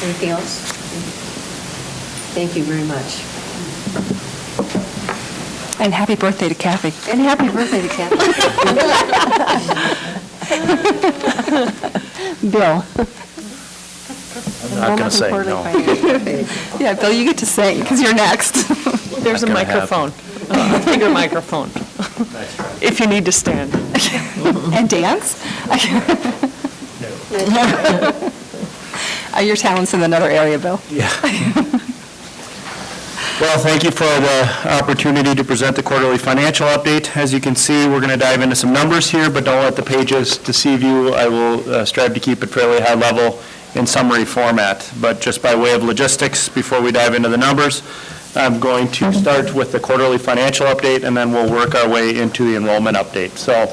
S1: Anything else? Thank you very much.
S9: And happy birthday to Kathy.
S1: And happy birthday to Kathy.
S9: Bill.
S11: I'm not going to say no.
S9: Yeah, Bill, you get to sing, because you're next.
S2: There's a
S11: Not gonna
S2: microphone, a bigger microphone, if you need to stand.
S9: And dance? Your talent's in another area, Bill.
S11: Yeah. Well, thank you for the opportunity to present the quarterly financial update. As you can see, we're going to dive into some numbers here, but don't let the pages deceive you. I will strive to keep it fairly high level in summary format. But just by way of logistics, before we dive into the numbers, I'm going to start with the quarterly financial update, and then we'll work our way into the enrollment update. So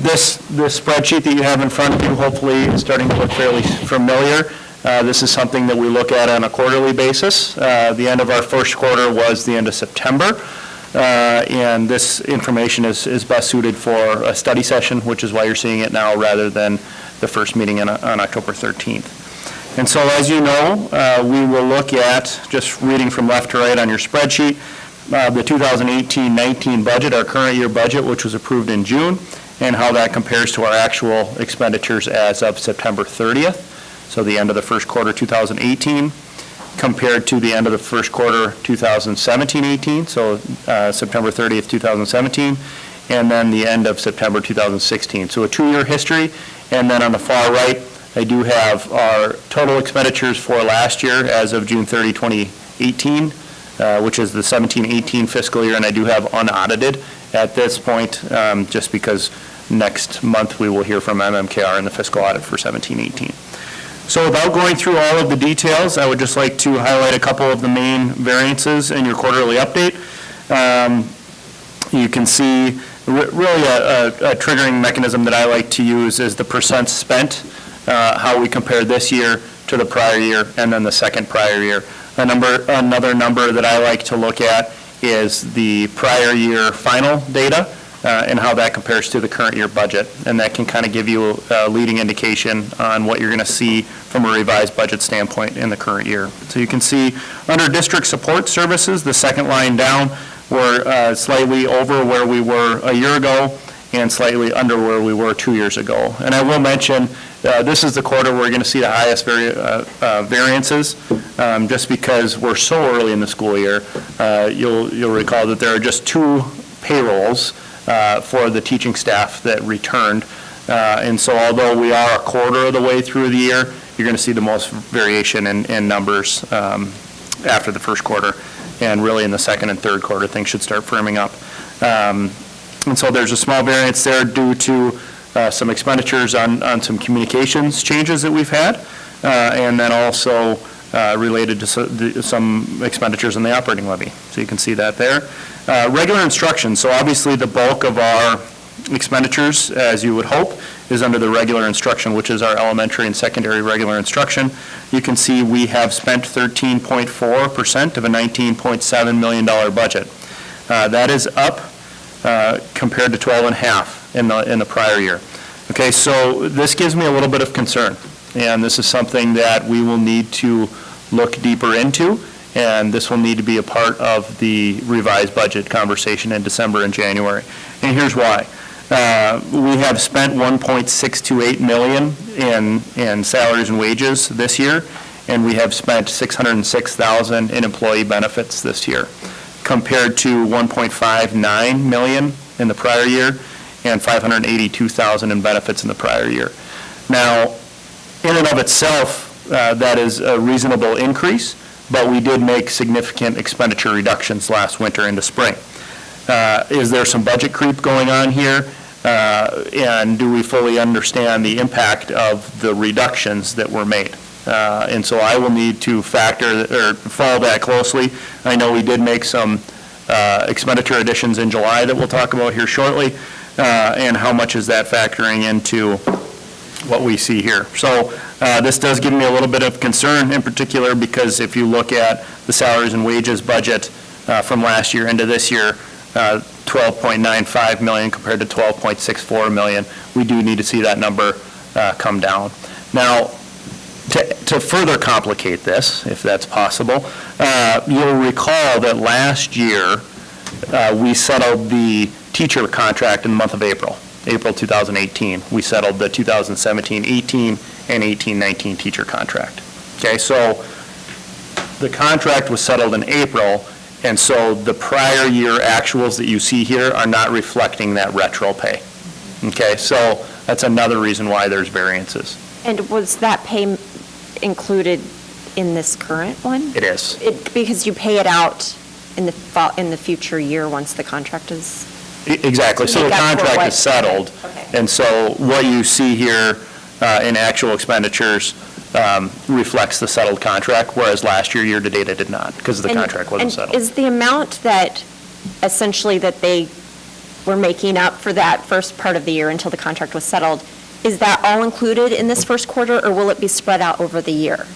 S11: this spreadsheet that you have in front of you hopefully is starting to look fairly familiar. This is something that we look at on a quarterly basis. The end of our first quarter was the end of September, and this information is best suited for a study session, which is why you're seeing it now rather than the first meeting on October 13th. And so, as you know, we will look at, just reading from left to right on your spreadsheet, the 2018-19 budget, our current year budget, which was approved in June, and how that compares to our actual expenditures as of September 30th. So the end of the first quarter 2018 compared to the end of the first quarter 2017-18, so September 30th, 2017, and then the end of September 2016. So a 2-year history, and then on the far right, I do have our total expenditures for last year as of June 30, 2018, which is the 17-18 fiscal year, and I do have unaudited at this point, just because next month we will hear from MMKR in the fiscal audit for 17-18. So without going through all of the details, I would just like to highlight a couple of the main variances in your quarterly update. You can see really a triggering mechanism that I like to use is the percent spent, how we compare this year to the prior year and then the second prior year. Another number that I like to look at is the prior year final data and how that compares to the current year budget. And that can kind of give you a leading indication on what you're going to see from a revised budget standpoint in the current year. So you can see under district support services, the second line down, we're slightly over where we were a year ago and slightly under where we were 2 years ago. And I will mention, this is the quarter we're going to see the highest variances, just because we're so early in the school year. You'll recall that there are just 2 payrolls for the teaching staff that returned. And so although we are a quarter of the way through the year, you're going to see the most variation in numbers after the first quarter. And really in the second and third quarter, things should start firming up. And so there's a small variance there due to some expenditures on some communications changes that we've had, and then also related to some expenditures on the operating levy. So you can see that there. Regular instruction, so obviously the bulk of our expenditures, as you would hope, is under the regular instruction, which is our elementary and secondary regular instruction. You can see we have spent 13.4% of a $19.7 million budget. That is up compared to 12.5 in the prior year. Okay, so this gives me a little bit of concern, and this is something that we will need to look deeper into, and this will need to be a part of the revised budget conversation in December and January. And here's why. We have spent $1.628 million in salaries and wages this year, and we have spent $606,000 in employee benefits this year, compared to $1.59 million in the prior year and $582,000 in benefits in the prior year. Now, in and of itself, that is a reasonable increase, but we did make significant expenditure reductions last winter into spring. Is there some budget creep going on here? And do we fully understand the impact of the reductions that were made? And so I will need to follow that closely. I know we did make some expenditure additions in July that we'll talk about here shortly, and how much is that factoring into what we see here. So this does give me a little bit of concern, in particular because if you look at the salaries and wages budget from last year into this year, 12.95 million compared to 12.64 million, we do need to see that number come down. Now, to further complicate this, if that's possible, you'll recall that last year we settled the teacher contract in the month of April 2018. We settled the 2017-18 and 18-19 teacher contract. Okay, so the contract was settled in April, and so the prior year actuals that you see here are not reflecting that retro pay. Okay, so that's another reason why there's variances.
S6: And was that pay included in this current one?
S11: It is.
S6: Because you pay it out in the future year once the contract is...
S11: Exactly. So the contract is settled.
S6: Okay.
S11: And so what you see here in actual expenditures reflects the settled contract, whereas last year to date, it did not, because the contract wasn't settled.
S6: And is the amount that essentially that they were making up for that first part of the year until the contract was settled, is that all included in this first quarter, or will it be spread out over the year?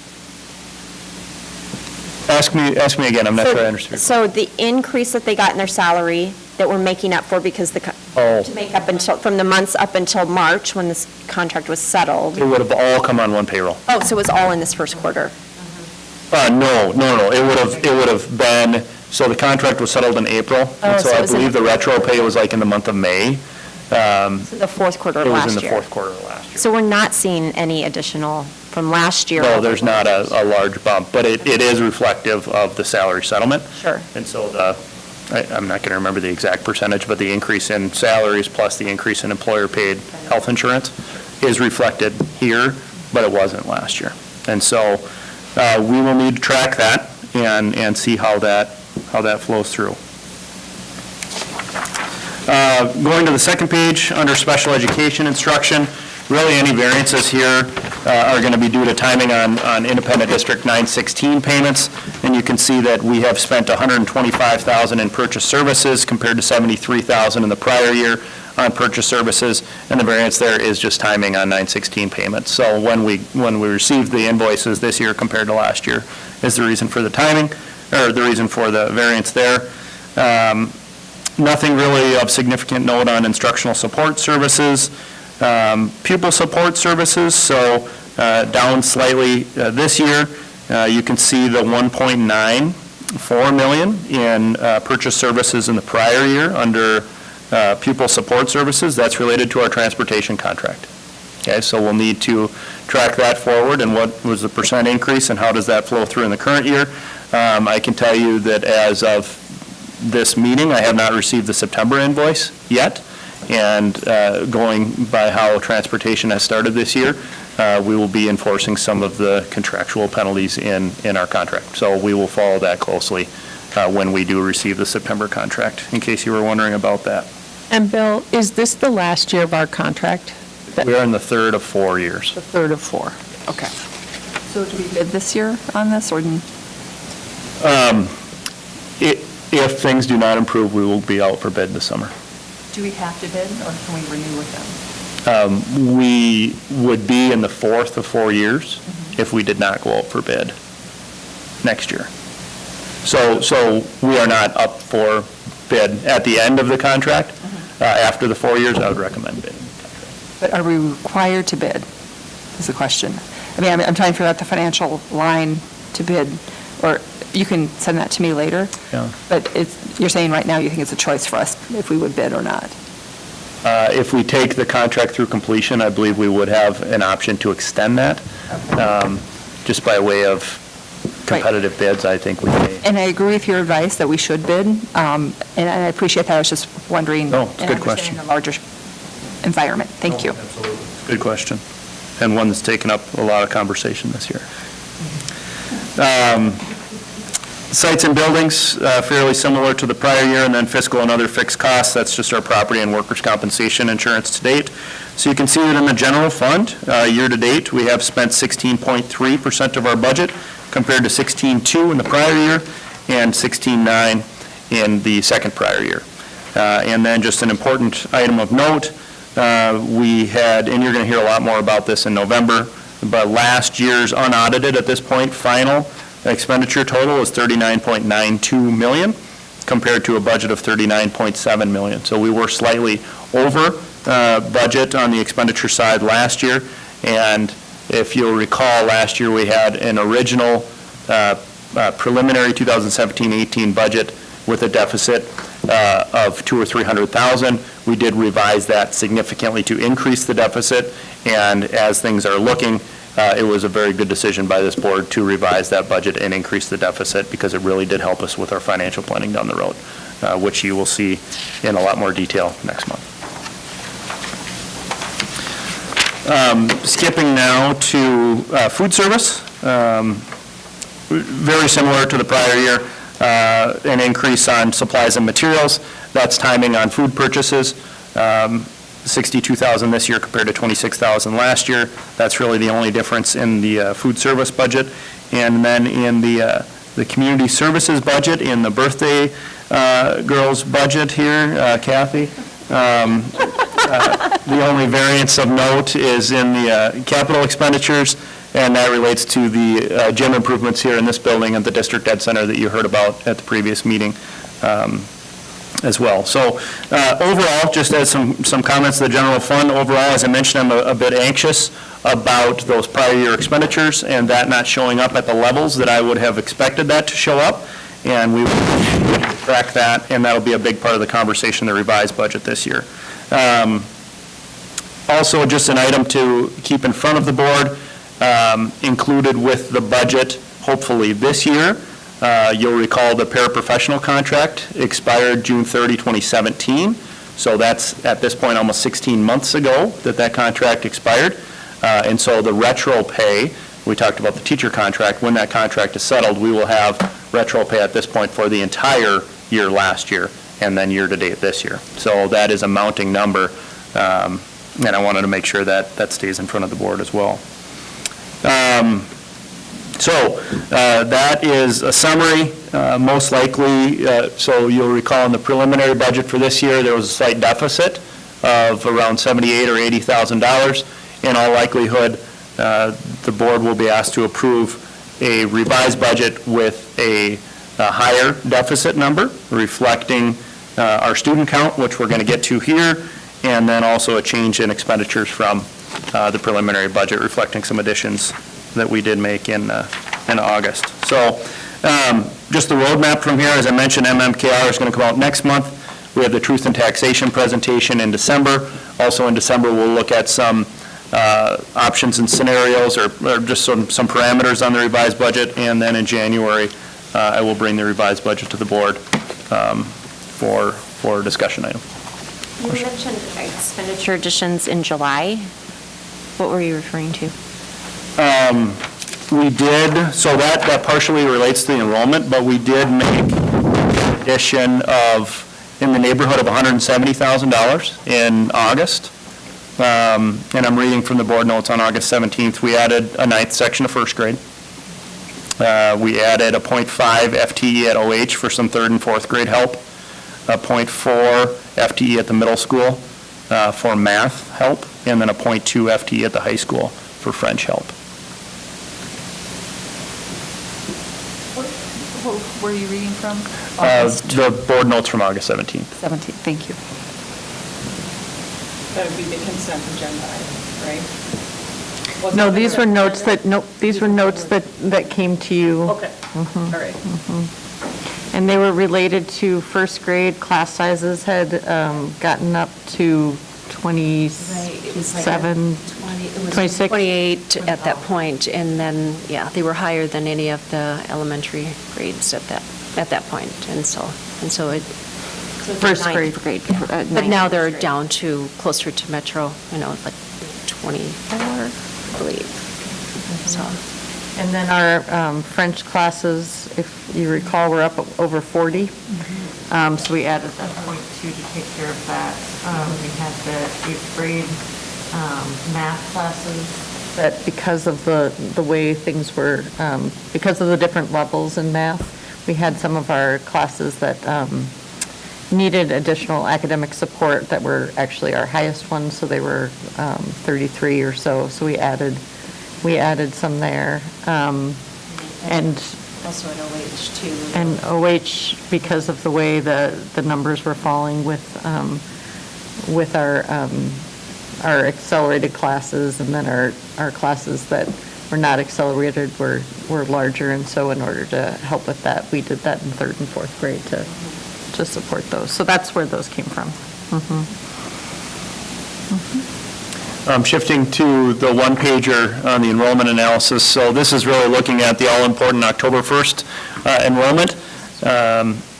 S11: Ask me again, I'm not sure I understand.
S6: So the increase that they got in their salary that we're making up for because to make up until, from the months up until March when this contract was settled.
S11: It would have all come on one payroll.
S6: Oh, so it was all in this first quarter?
S11: No. It would have been, so the contract was settled in April. And so
S6: so it
S11: I
S6: was in
S11: believe
S6: the
S11: the retro pay was like in the month of May.
S6: So the fourth quarter of last year?
S11: It was in the fourth quarter of last year.
S6: So we're not seeing any additional from last year?
S11: No, there's not a large bump, but it is reflective of the salary settlement.
S6: Sure.
S11: And so I'm not going to remember the exact percentage, but the increase in salaries plus the increase in employer-paid health insurance is reflected here, but it wasn't last year. And so we will need to track that and see how that flows through. Going to the second page, under special education instruction, really any variances here are going to be due to timing on Independent District 916 payments, and you can see that we have spent $125,000 in purchase services compared to $73,000 in the prior year on purchase services, and the variance there is just timing on 916 payments. So when we received the invoices this year compared to last year is the reason for the timing, or the reason for the variance there. Nothing really of significant note on instructional support services. Pupil support services, so down slightly this year. You can see the 1.94 million in purchase services in the prior year under pupil support services. That's related to our transportation contract. Okay, so we'll need to track that forward, and what was the percent increase and how does that flow through in the current year. I can tell you that as of this meeting, I have not received the September invoice yet, and going by how transportation has started this year, we will be enforcing some of the contractual penalties in our contract. So we will follow that closely when we do receive the September contract, in case you were wondering about that.
S2: And Bill, is this the last year of our contract?
S11: We are in the third of 4 years.
S2: The third of 4, okay.
S9: So do we bid this year on this, or?
S11: If things do not improve, we will be out for bid this summer.
S9: Do we have to bid, or can we renew with them?
S11: We would be in the fourth of 4 years if we did not go out for bid next year. So we are not up for bid at the end of the contract. After the 4 years, I would recommend bidding.
S9: But are we required to bid, is the question. I mean, I'm trying to figure out the financial line to bid, or you can send that to me later.
S11: Yeah.
S9: But you're saying right now you think it's a choice for us if we would bid or not?
S11: If we take the contract through completion, I believe we would have an option to extend that. Just by way of competitive bids, I think we may.
S9: And I agree with your advice that we should bid, and I appreciate that. I was just wondering.
S11: No, it's a good question.
S9: In the larger environment. Thank you.
S11: Absolutely. Good question, and one that's taken up a lot of conversation this year. Sites and buildings, fairly similar to the prior year, and then fiscal and other fixed costs, that's just our property and workers' compensation insurance to date. So you can see that in the general fund, year-to-date, we have spent 16.3% of our budget, compared to 16.2 in the prior year, and 16.9 in the second prior year. And then just an important item of note, we had, and you're going to hear a lot more about this in November, but last year's unaudited, at this point, final expenditure total is $39.92 million, compared to a budget of $39.7 million. So we were slightly over budget on the expenditure side last year, and if you'll recall, last year we had an original preliminary 2017-18 budget with a deficit of $200,000 or $300,000. We did revise that significantly to increase the deficit, and as things are looking, it was a very good decision by this board to revise that budget and increase the deficit, because it really did help us with our financial planning down the road, which you will see in a lot more detail next month. Skipping now to food service, very similar to the prior year, an increase on supplies and materials. That's timing on food purchases. $62,000 this year compared to $26,000 last year. That's really the only difference in the food service budget. And then in the community services budget, in the birthday girls budget here, Kathy, the only variance of note is in the capital expenditures, and that relates to the gym improvements here in this building at the District Ed Center that you heard about at the previous meeting as well. So overall, just as some comments to the general fund, overall, as I mentioned, I'm a bit anxious about those prior year expenditures and that not showing up at the levels that I would have expected that to show up, and we will track that, and that'll be a big part of the conversation, the revised budget this year. Also, just an item to keep in front of the board, included with the budget, hopefully this year. You'll recall the paraprofessional contract expired June 30, 2017. So that's, at this point, almost 16 months ago that contract expired. And so the retro pay, we talked about the teacher contract, when that contract is settled, we will have retro pay at this point for the entire year last year and then year-to-date this year. So that is a mounting number, and I wanted to make sure that that stays in front of the board as well. So that is a summary. Most likely, so you'll recall in the preliminary budget for this year, there was a slight deficit of around $78,000 or $80,000. In all likelihood, the board will be asked to approve a revised budget with a higher deficit number, reflecting our student count, which we're going to get to here, and then also a change in expenditures from the preliminary budget, reflecting some additions that we did make in August. So just the roadmap from here, as I mentioned, MMKR is going to come out next month. We have the Truth and Taxation presentation in December. Also in December, we'll look at some options and scenarios, or just some parameters on the revised budget, and then in January, I will bring the revised budget to the board for discussion item.
S6: You mentioned expenditure additions in July. What were you referring to?
S11: We did, so that partially relates to the enrollment, but we did make an addition of, in the neighborhood of $170,000 in August. And I'm reading from the board notes on August 17th. We added a 9th section of first grade. We added a .5 FTE at OH for some 3rd and 4th grade help, a .4 FTE at the middle school for math help, and then a .2 FTE at the high school for French help.
S9: Where are you reading from?
S11: The board notes from August 17th.
S9: 17th, thank you.
S2: That would be the consent agenda item, right?
S3: No, these were notes that came to you.
S2: Okay, all right.
S3: And they were related to first grade. Class sizes had gotten up to 27, 26.
S1: 28 at that point, and then, yeah, they were higher than any of the elementary grades at that point, and so it.
S3: First grade.
S1: But now they're down to closer to Metro, like 24, I believe. So,
S3: And then our French classes, if you recall, were up over 40. So we added that .2 to take care of that. We had the 8th grade math classes that because of the way things were, because of the different levels in math, we had some of our classes that needed additional academic support that were actually our highest ones, so they were 33 or so. So we added some there. And
S1: also at OH too.
S3: And OH, because of the way the numbers were falling with our accelerated classes, and then our classes that were not accelerated were larger, and so in order to help with that, we did that in 3rd and 4th grade to support those. So that's where those came from.
S11: Shifting to the one-pager on the enrollment analysis. So this is really looking at the all-important October 1st enrollment.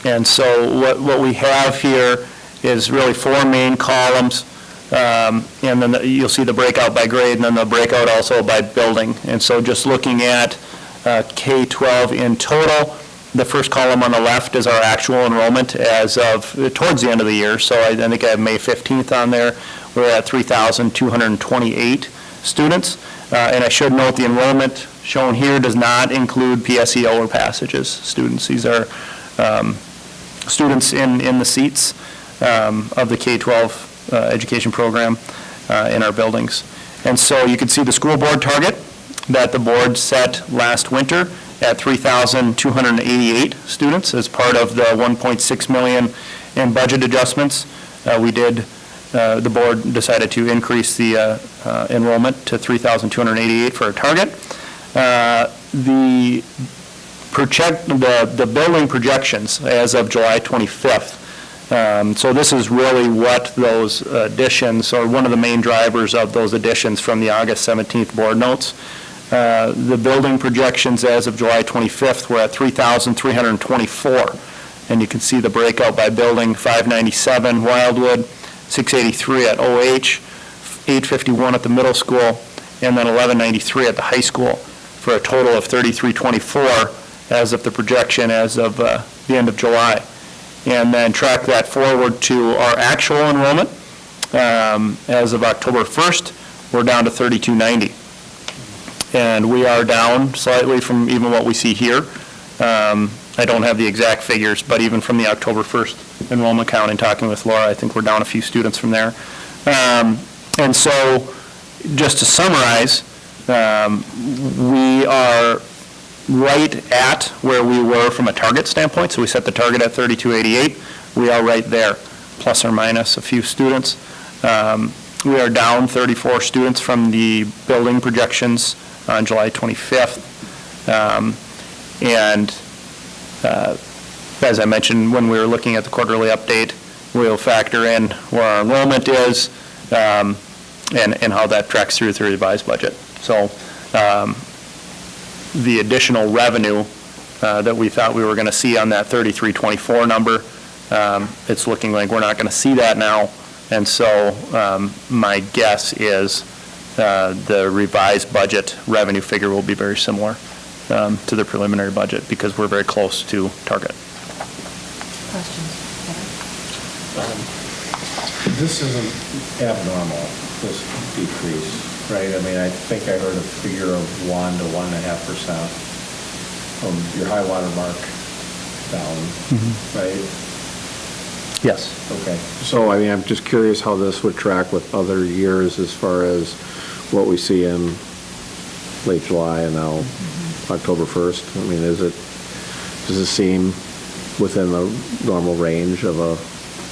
S11: And so what we have here is really 4 main columns, and then you'll see the breakout by grade, and then the breakout also by building. And so just looking at K-12 in total, the first column on the left is our actual enrollment as of towards the end of the year. So I think I have May 15th on there. We're at 3,228 students. And I should note the enrollment shown here does not include PSEO or passages students. These are students in the seats of the K-12 education program in our buildings. And so you can see the school board target that the board set last winter at 3,288 students as part of the $1.6 million in budget adjustments. The board decided to increase the enrollment to 3,288 for a target. The building projections as of July 25th. So this is really what those additions, or one of the main drivers of those additions from the August 17th board notes. The building projections as of July 25th were at 3,324. And you can see the breakout by building: 597 Wildwood, 683 at OH, 851 at the middle school, and then 1193 at the high school, for a total of 3,324 as of the projection as of the end of July. And then track that forward to our actual enrollment. As of October 1st, we're down to 3,290. And we are down slightly from even what we see here. I don't have the exact figures, but even from the October 1st enrollment count, and talking with Laura, I think we're down a few students from there. And so, just to summarize, we are right at where we were from a target standpoint. So we set the target at 3,288. we are right there, plus or minus a few students. We are down 34 students from the building projections on July 25th. And as I mentioned, when we were looking at the quarterly update, we'll factor in where our enrollment is and how that tracks through the revised budget. So the additional revenue that we thought we were going to see on that 3324 number, it's looking like we're not going to see that now. And so my guess is the revised budget revenue figure will be very similar to the preliminary budget because we're very close to target.
S10: This isn't abnormal, this decrease, right? I mean, I think I heard a figure of 1 to 1.5% from your high water mark down, right?
S11: Yes.
S10: Okay. So, I mean, I'm just curious how this would track with other years as far as what we see in late July and now October 1st. I mean, does it seem within the normal range of a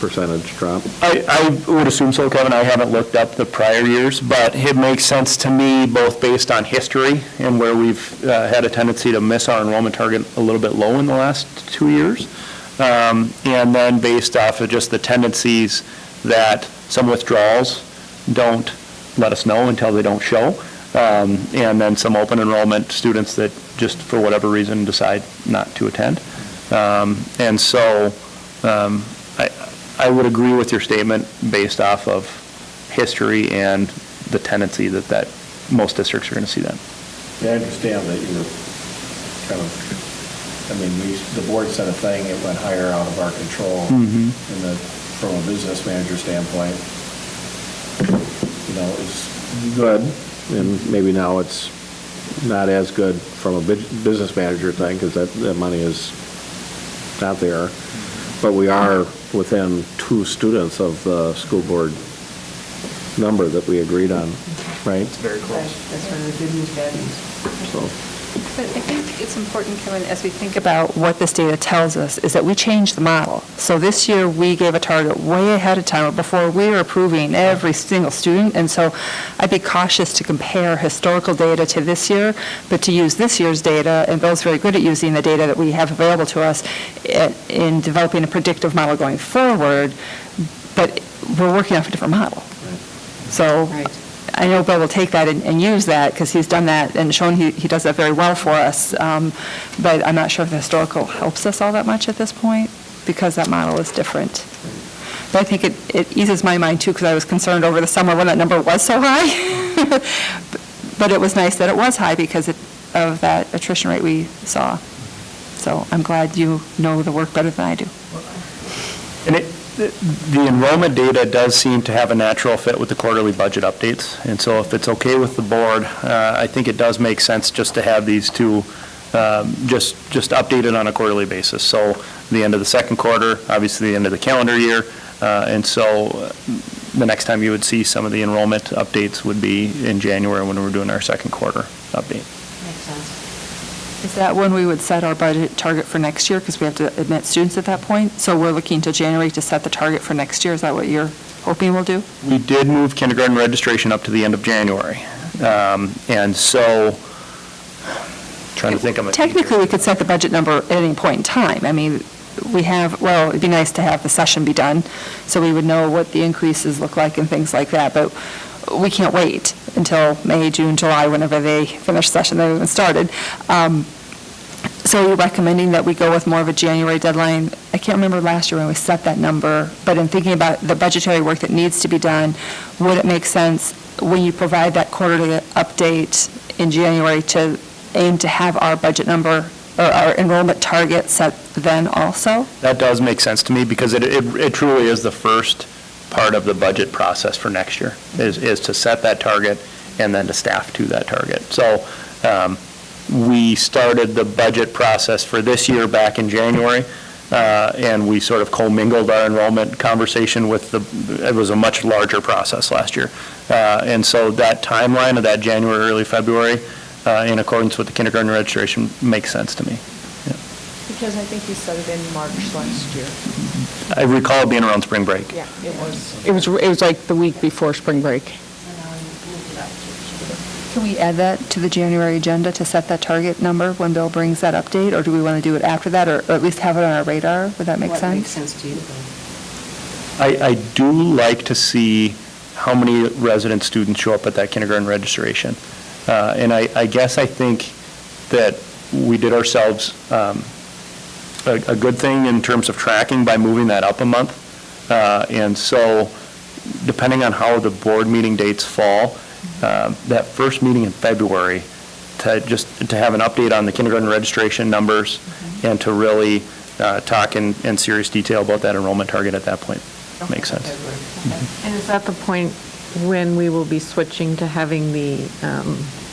S10: percentage drop?
S11: I would assume so, Kevin. I haven't looked up the prior years, but it makes sense to me both based on history and where we've had a tendency to miss our enrollment target a little bit low in the last 2 years. And then based off of just the tendencies that some withdrawals don't let us know until they don't show. And then some open enrollment students that just for whatever reason decide not to attend. And so I would agree with your statement based off of history and the tendency that most districts are going to see that.
S10: Yeah, I understand that you were kind of, I mean, the board said a thing, it went higher out of our control. From a business manager standpoint, you know, it's good, and maybe now it's not as good from a business manager thing, because that money is not there. But we are within 2 students of the school board number that we agreed on, right?
S11: It's very close.
S9: That's one of the good news, bad news.
S10: So,
S9: But I think it's important, Kevin, as we think about what this data tells us, is that we changed the model. So this year, we gave a target way ahead of time, before we were approving every single student, and so I'd be cautious to compare historical data to this year, but to use this year's data, and Bill's very good at using the data that we have available to us in developing a predictive model going forward, but we're working off a different model. So I know Bill will take that and use that, because he's done that and shown he does that very well for us. But I'm not sure if the historical helps us all that much at this point, because that model is different. But I think it eases my mind, too, because I was concerned over the summer when that number was so high. But it was nice that it was high because of that attrition rate we saw. So I'm glad you know the work better than I do.
S11: And the enrollment data does seem to have a natural fit with the quarterly budget updates. And so if it's okay with the board, I think it does make sense just to have these two just updated on a quarterly basis. So the end of the second quarter, obviously the end of the calendar year. And so the next time you would see some of the enrollment updates would be in January when we're doing our second quarter update.
S1: Makes sense.
S9: Is that when we would set our budget target for next year? Because we have to admit students at that point. So we're looking to January to set the target for next year. Is that what you're hoping we'll do?
S11: We did move kindergarten registration up to the end of January. And so, trying to think of a...
S9: Technically, we could set the budget number at any point in time. I mean, we have, well, it'd be nice to have the session be done, so we would know what the increases look like and things like that. But we can't wait until May, June, July, whenever they finish session, they haven't even started. So you're recommending that we go with more of a January deadline? I can't remember last year when we set that number, but in thinking about the budgetary work that needs to be done, would it make sense when you provide that quarterly update in January to aim to have our budget number or our enrollment target set then also?
S11: That does make sense to me, because it truly is the first part of the budget process for next year, is to set that target and then to staff to that target. So we started the budget process for this year back in January, and we sort of commingled our enrollment conversation with it was a much larger process last year. And so that timeline of that January, early February, in accordance with the kindergarten registration, makes sense to me. Yeah.
S7: Because I think you said it in March last year.
S11: I recall it being around spring break.
S2: Yeah, it was like the week before spring break.
S9: Can we add that to the January agenda to set that target number when Bill brings that update? Or do we want to do it after that, or at least have it on our radar? Would that make
S1: What makes
S9: sense?
S1: sense to you, Bill?
S11: I do like to see how many resident students show up at that kindergarten registration. And I guess I think that we did ourselves a good thing in terms of tracking by moving that up a month. And so, depending on how the board meeting dates fall, that first meeting in February, to have an update on the kindergarten registration numbers and to really talk in serious detail about that enrollment target at that point. Makes sense.
S12: And is that the point when we will be switching to having the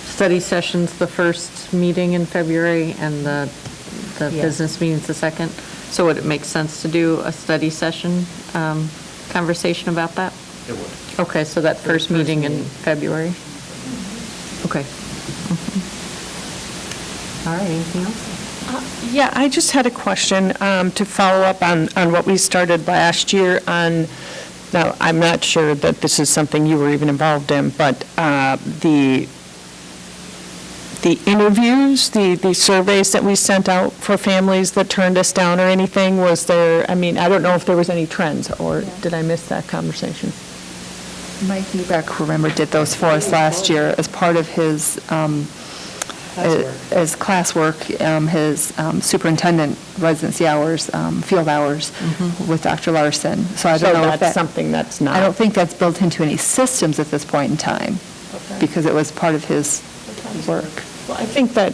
S12: study sessions, the first meeting in February, and the business meetings the second? So would it make sense to do a study session conversation about that?
S11: It would.
S12: Okay, so that first meeting in February? Okay. All right, anything else?
S2: Yeah, I just had a question to follow up on what we started last year on, now, I'm not sure that this is something you were even involved in, but the interviews, the surveys that we sent out for families that turned us down or anything, was there, I mean, I don't know if there was any trends, or did I miss that conversation?
S9: Mike Newbeck, remember, did those for us last year as part of his as classwork, his superintendent residency hours, field hours with Dr. Larson. So I don't know if
S2: that's something that's not.
S9: I don't think that's built into any systems at this point in time, because it was part of his work.
S2: Well, I think that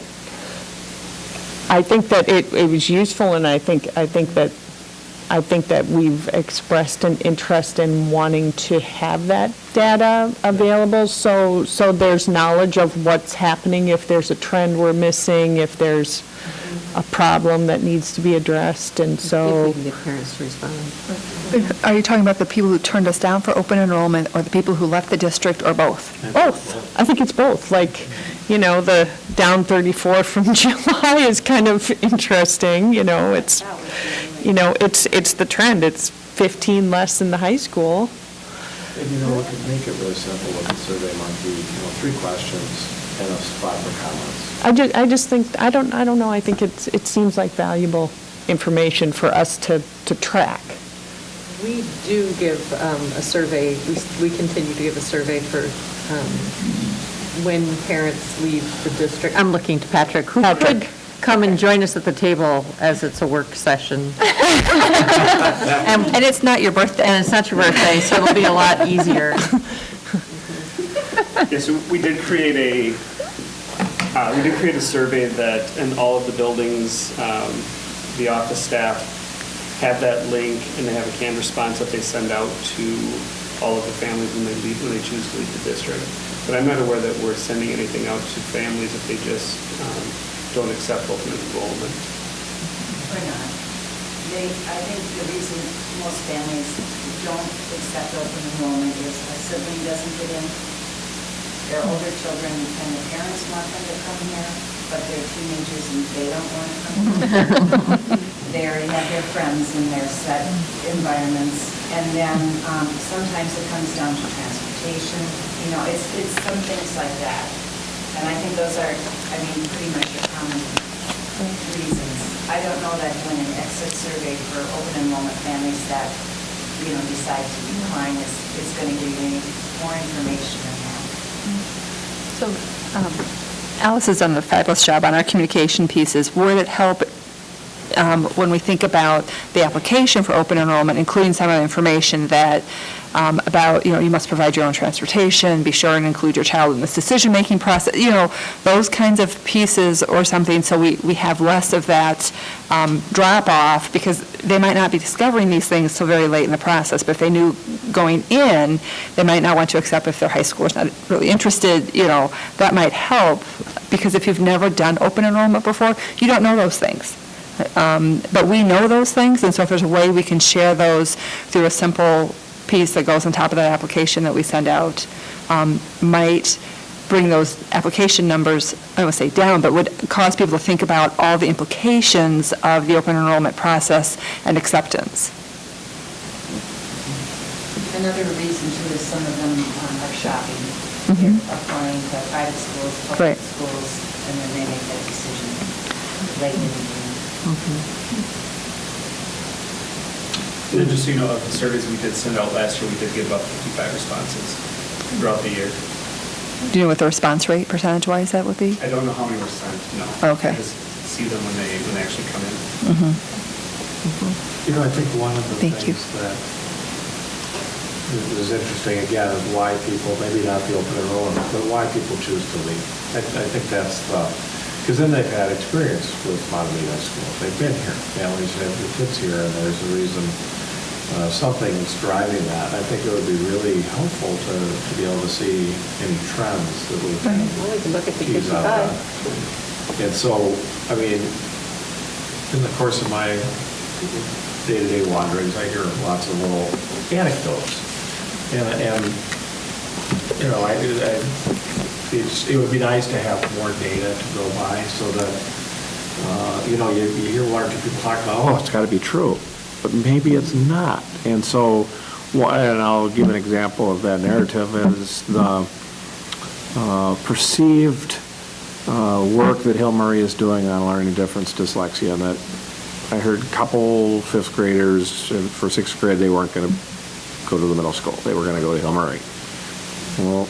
S2: it was useful, and I think that we've expressed an interest in wanting to have that data available, so there's knowledge of what's happening, if there's a trend we're missing, if there's a problem that needs to be addressed, and so.
S1: If we can get parents to respond.
S9: Are you talking about the people who turned us down for open enrollment, or the people who left the district, or both?
S2: Both. I think it's both. Like, the down 34 from July is kind of interesting, it's the trend. It's 15 less in the high school.
S8: And we could make it really simple with the Survey Monkey, 3 questions and a spot for comments.
S2: I just think, I don't know, I think it seems like valuable information for us to track.
S12: We do give a survey, we continue to give a survey for when parents leave the district. I'm looking to Patrick, who could come and join us at the table as it's a work session.
S9: And it's not your birthday.
S12: And it's not your birthday, so it'll be a lot easier.
S13: Yeah, so we did create a survey that in all of the buildings, the office staff have that link, and they have a canned response that they send out to all of the families when they choose to leave the district. But I'm not aware that we're sending anything out to families if they just don't accept open enrollment.
S14: Or not. I think the reason most families don't accept open enrollment is a sibling doesn't get in. They're older children and the parents want them to come here, but they're teenagers and they don't want to come here. They already have their friends in their set environments. And then sometimes it comes down to transportation. It's some things like that. And I think those are, pretty much the common reasons. I don't know that doing an exit survey for open enrollment families that, decide to decline is going to give you any more information than that.
S9: So Alice has done a fabulous job on our communication pieces. Would it help when we think about the application for open enrollment, including some of the information that about, you must provide your own transportation, be sure and include your child in this decision-making process, those kinds of pieces or something, so we have less of that drop-off, because they might not be discovering these things so very late in the process, but if they knew going in, they might not want to accept if their high school is not really interested, that might help, because if you've never done open enrollment before, you don't know those things. But we know those things, and so if there's a way we can share those through a simple piece that goes on top of that application that we send out, might bring those application numbers, I don't want to say down, but would cause people to think about all the implications of the open enrollment process and acceptance.
S14: Another reason too is some of them are shopping. They're applying to private schools,
S9: Right.
S14: public schools, and then they make that decision late in the year.
S13: And then just so you know, of the surveys we did send out last year, we did get about 55 responses throughout the year.
S9: Do you know what the response rate percentage-wise that would be?
S13: I don't know how many were sent, no.
S9: Okay.
S13: I just see them when they actually come in.
S10: You know, I think one of the
S9: Thank you.
S10: things that is interesting, again, is why people, maybe not the open enrollment, but why people choose to leave. I think that's the, because then they've had experience with Montevideo School. They've been here, families have their kids here, and there's a reason, something that's driving that. I think it would be really helpful to be able to see any trends that we can
S12: Well, we can look at the
S10: tease out of
S12: 55.
S10: that. And so, I mean, in the course of my day-to-day wanderings, I hear lots of little anecdotes. And you know, it would be nice to have more data to go by so that, you know, you hear one or two people talk about, oh, it's got to be true, but maybe it's not. And so, and I'll give an example of that narrative is the perceived work that Hill Murray is doing on learning difference dyslexia, and that I heard a couple fifth graders for sixth grade, they weren't going to go to the middle school. They were going to go to Hill Murray. Well,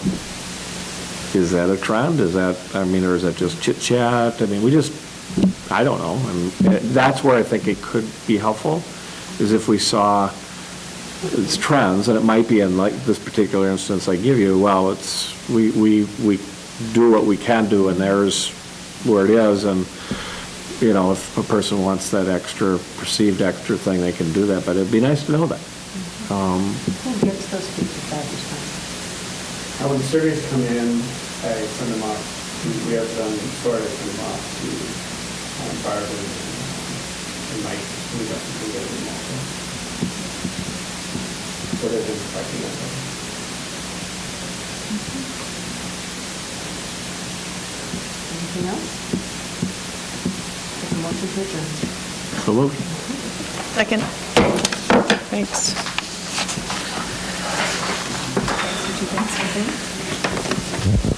S10: is that a trend? Is that, I mean, or is that just chit chat? I mean, I don't know. And that's where I think it could be helpful, is if we saw it's trends, and it might be in like this particular instance I give you, well, it's, we do what we can do, and there's where it is, and you know, if a person wants that perceived extra thing, they can do that, but it'd be nice to know that.
S12: Who gets those 55 responses?
S13: When the surveys come in, I send them off, we have them sorted, send them off to Barb and Mike, we got to get them also. So they've been collecting that.
S12: Anything else? Take a motion to adjourn.
S10: So moved.
S2: Second. Thanks.
S12: Did you think something?